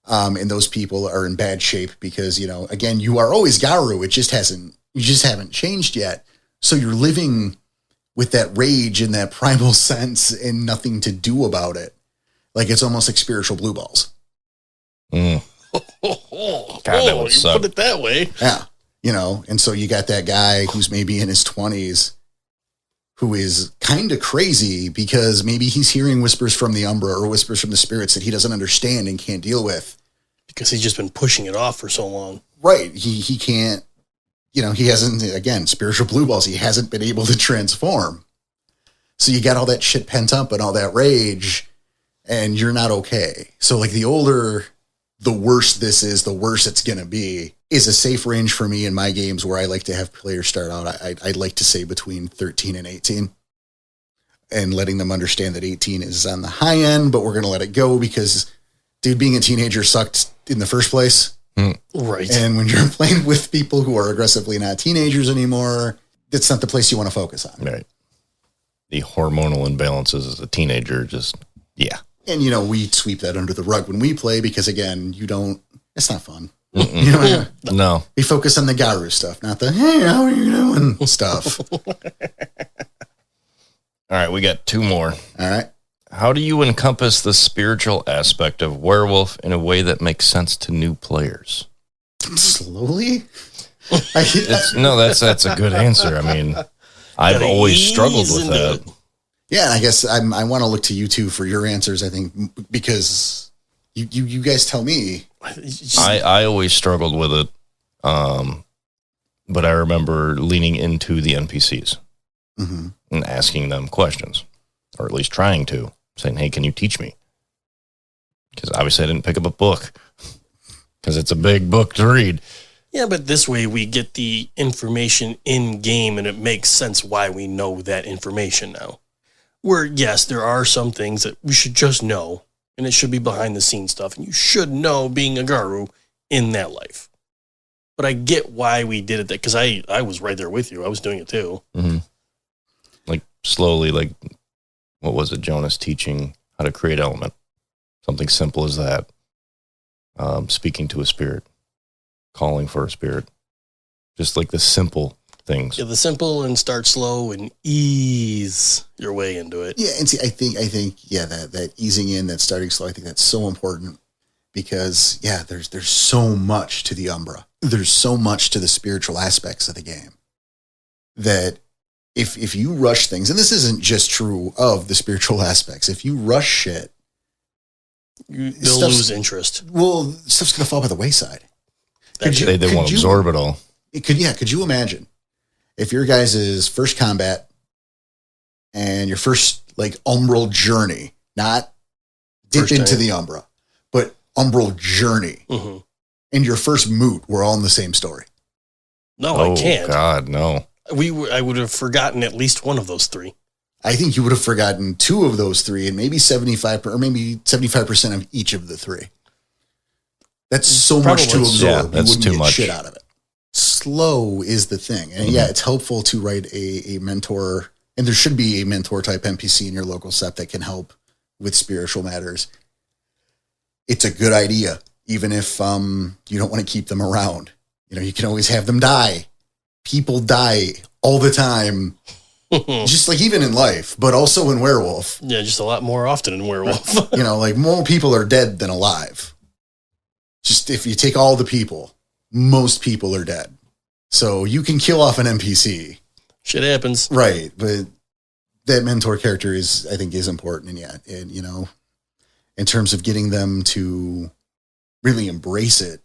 and those people are in bad shape because, again, you are always Garu. You just haven't changed yet. So you're living with that rage and that primal sense and nothing to do about it. Like, it's almost like spiritual blue balls. God, that would suck. You put it that way. Yeah. And so you got that guy who's maybe in his 20s who is kind of crazy because maybe he's hearing whispers from the Umbra or whispers from the spirits that he doesn't understand and can't deal with. Because he's just been pushing it off for so long. Right. He can't, he hasn't, again, spiritual blue balls, he hasn't been able to transform. So you got all that shit pent up and all that rage, and you're not okay. So like the older, the worse this is, the worse it's going to be, is a safe range for me in my games where I like to have players start out. I'd like to say between 13 and 18 and letting them understand that 18 is on the high end, but we're going to let it go because, dude, being a teenager sucked in the first place. Right. And when you're playing with people who are aggressively not teenagers anymore, that's not the place you want to focus on. Right. The hormonal imbalances as a teenager, And, we sweep that under the rug when we play because, again, it's not fun. No. We focus on the Garu stuff, not the, hey, how are you doing stuff. All right, we got 2 more. All right. How do you encompass the spiritual aspect of werewolf in a way that makes sense to new players? Slowly? That's a good answer. I mean, I've always struggled with that. Yeah, I guess I want to look to you two for your answers, I think, because you guys tell me. I always struggled with it, but I remember leaning into the NPCs and asking them questions, or at least trying to, saying, hey, can you teach me? Because obviously I didn't pick up a book, because it's a big book to read. Yeah, but this way we get the information in game, and it makes sense why we know that information now. Where, yes, there are some things that we should just know, and it should be behind the scenes stuff, and you should know being a Garu in that life. But I get why we did it, because I was right there with you. I was doing it too. Mm-hmm. Like slowly, like, what was it, Jonas teaching how to create element? Something simple as that. Speaking to a spirit. Calling for a spirit. Just like the simple things. Yeah, the simple, and start slow and ease your way into it. Yeah, and see, I think, that easing in, that starting slow, I think that's so important because, there's so much to the Umbra. There's so much to the spiritual aspects of the game that if you rush things, and this isn't just true of the spiritual aspects, if you rush shit, they'll lose interest. Well, stuff's going to fall by the wayside. They won't absorb it all. Could you imagine if your guys' first combat and your first umbral journey, not dip into the Umbra, but umbral journey, and your first moot were all in the same story? No, I can't. Oh God, no. I would have forgotten at least one of those 3. I think you would have forgotten 2 of those 3, and maybe 75% of each of the 3. That's so much to absorb. Yeah, that's you wouldn't too get much. shit out of it. Slow is the thing. And it's helpful to write a mentor, and there should be a mentor type NPC in your local set that can help with spiritual matters. It's a good idea, even if you don't want to keep them around. You can always have them die. People die all the time. Just like even in life, but also in werewolf. Yeah, just a lot more often in werewolf. More people are dead than alive. Just if you take all the people, most people are dead. So you can kill off an NPC. Shit happens. Right. But that mentor character I think is important. And in terms of getting them to really embrace it,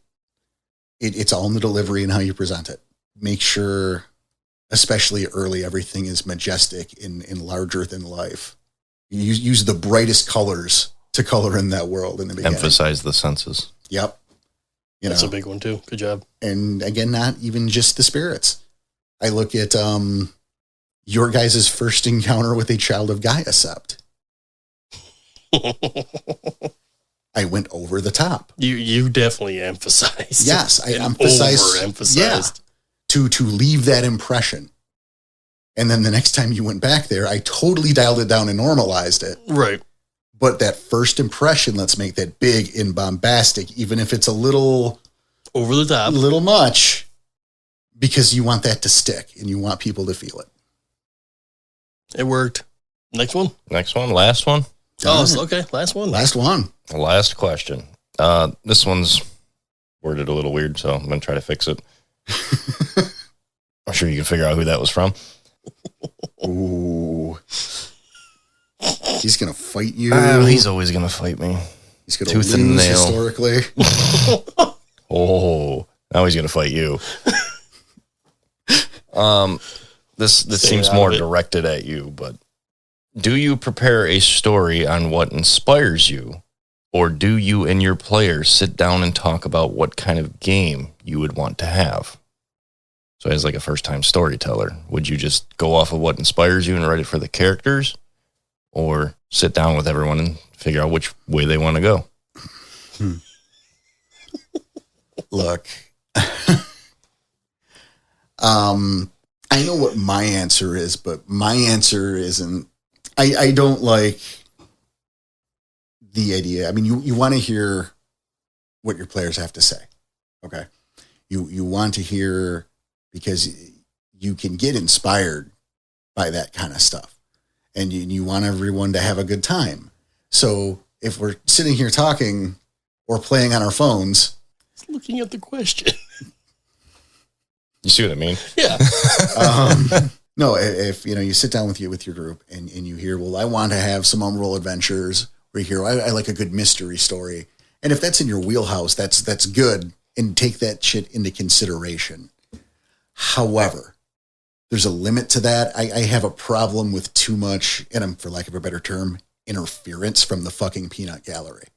it's all in the delivery and how you present it. Make sure, especially early, everything is majestic and larger than life. You use the brightest colors to color in that world in the beginning. Emphasize the senses. Yep. That's a big one too. Good job. And again, not even just the spirits. I look at your guys' first encounter with a child of Gaia Sept. I went over the top. You definitely emphasized. Yes, I emphasized. To leave that impression. And then the next time you went back there, I totally dialed it down and normalized it. Right. But that first impression, let's make that big and bombastic, even if it's a little over the top, a little much, because you want that to stick and you want people to feel it. It worked. Next one. Last one. Okay. Last one. Last question. This one's worded a little weird, so I'm going to try to fix it. I'm sure you can figure out who that was from. Ooh. He's going to fight you. He's always going to fight me. He's going to lose and nail. Historically. Oh, now he's going to fight you. This seems more directed at you, but do you prepare a story on what inspires you, or do you and your players sit down and talk about what kind of game you would want to have? So as like a first-time storyteller, would you just go off of what inspires you and write it for the characters, or sit down with everyone and figure out which way they want to go? Look, I know what my answer is, but my answer isn't, I don't like the idea. I mean, you want to hear what your players have to say. Okay. You want to hear, because you can get inspired by that kind of stuff, and you want everyone to have a good time. So if we're sitting here talking or playing on our phones, looking at the question, you see what I mean? Yeah. No, if you sit down with your group and you hear, well, I want to have some unroll adventures, or you hear, I like a good mystery story. And if that's in your wheelhouse, that's good, and take that shit into consideration. However, there's a limit to that. I have a problem with too much, and for lack of a better term, interference from the fucking peanut gallery.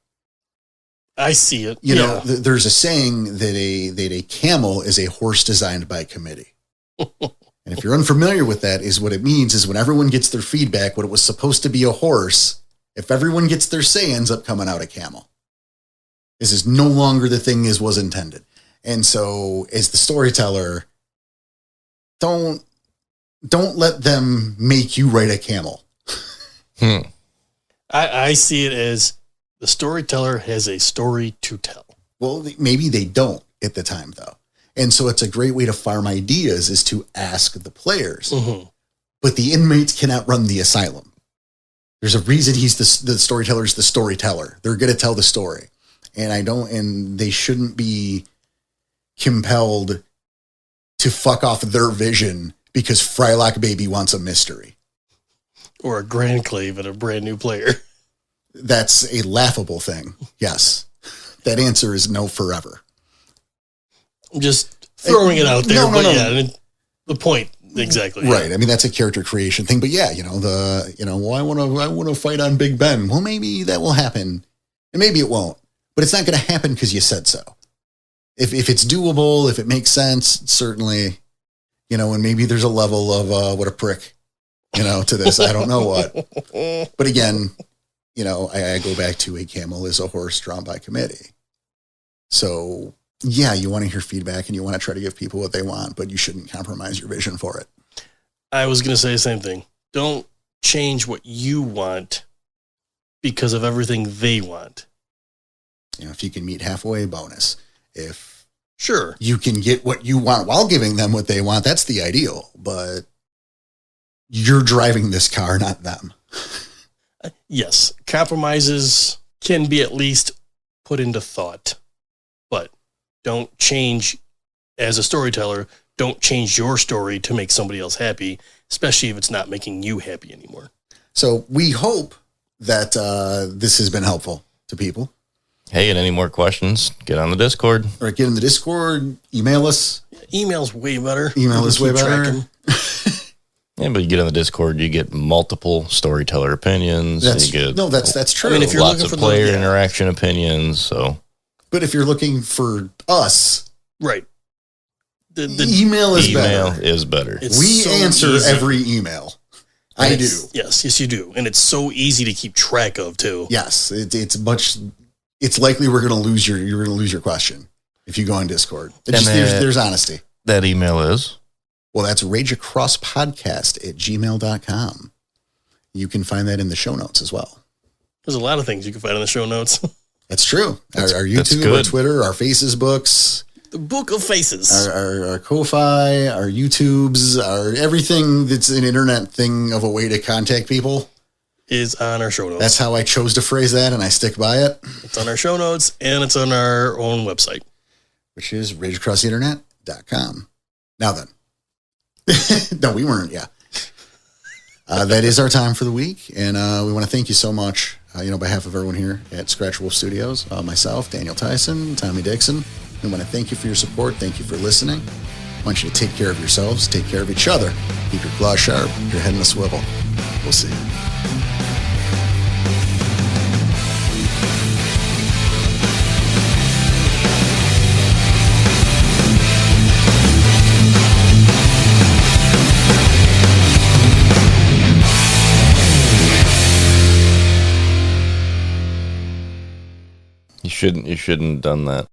I see it. You know, there's a saying that a camel is a horse designed by committee. And if you're unfamiliar with that, is what it means is when everyone gets their feedback, what it was supposed to be a horse, if everyone gets their say, ends up coming out a camel. This is no longer the thing as was intended. And so as the storyteller, don't let them make you write a camel. I see it as the storyteller has a story to tell. Well, maybe they don't at the time, though. And so it's a great way to farm ideas is to ask the players. Mm-hmm. But the inmates cannot run the asylum. There's a reason he's the storyteller's the storyteller. They're going to tell the story. And they shouldn't be compelled to fuck off their vision because Frylock Baby wants a mystery. Or a Grand Clave and a brand new player. That's a laughable thing. Yes. That answer is no forever. I'm just throwing it out there. No. Yeah, the point. Exactly. Right. Yeah. I mean, that's a character creation thing. But yeah, well, I want to fight on Big Ben. Well, maybe that will happen. And maybe it won't. But it's not going to happen because you said so. If it's doable, if it makes sense, certainly, and maybe there's a level of what a prick, to this. I don't know what. But again, I go back to a camel is a horse drawn by committee. So, yeah, you want to hear feedback and you want to try to give people what they want, but you shouldn't compromise your vision for it. I was going to say the same thing. Don't change what you want because of everything they want. If you can meet halfway, bonus. If sure you can get what you want while giving them what they want, that's the ideal. But you're driving this car, not them. Yes, compromises can be at least put into thought, but don't change as a storyteller. Don't change your story to make somebody else happy, especially if it's not making you happy anymore. So we hope that this has been helpful to people. Hey, and any more questions, get on the Discord. Or get in the Discord, email us. Email's way better. Email is way better. Yeah, but you get on the Discord, you get multiple storyteller opinions. That's true. I mean, if you're lots of player interaction opinions. So, but if you're looking for us, right, the email is better. We answer every email. I do. Yes, you do, and it's so easy to keep track of too. Yes, it's likely you're going to lose your question if you go on Discord. There's honesty. That email is. Well, that's rageacrosspodcast@gmail.com. You can find that in the show notes as well. There's a lot of things you can find in the show notes. That's true. Our YouTube, our Twitter, our Faces books. The Book of Faces. Our Ko-Fi, our YouTubes, our everything that's an internet thing of a way to contact people. Is on our show notes. That's how I chose to phrase that, and I stick by it. It's on our show notes, and it's on our own website. Which is rageacrossinternet.com. Now then. No, we weren't. Yeah. That is our time for the week. And we want to thank you so much, on behalf of everyone here at Scratch Wolf Studios, myself, Daniel Tyson, Tommy Dixon. We want to thank you for your support. Thank you for listening. I want you to take care of yourselves, take care of each other. Keep your claws sharp, your head in a swivel. We'll see you. You shouldn't have done that.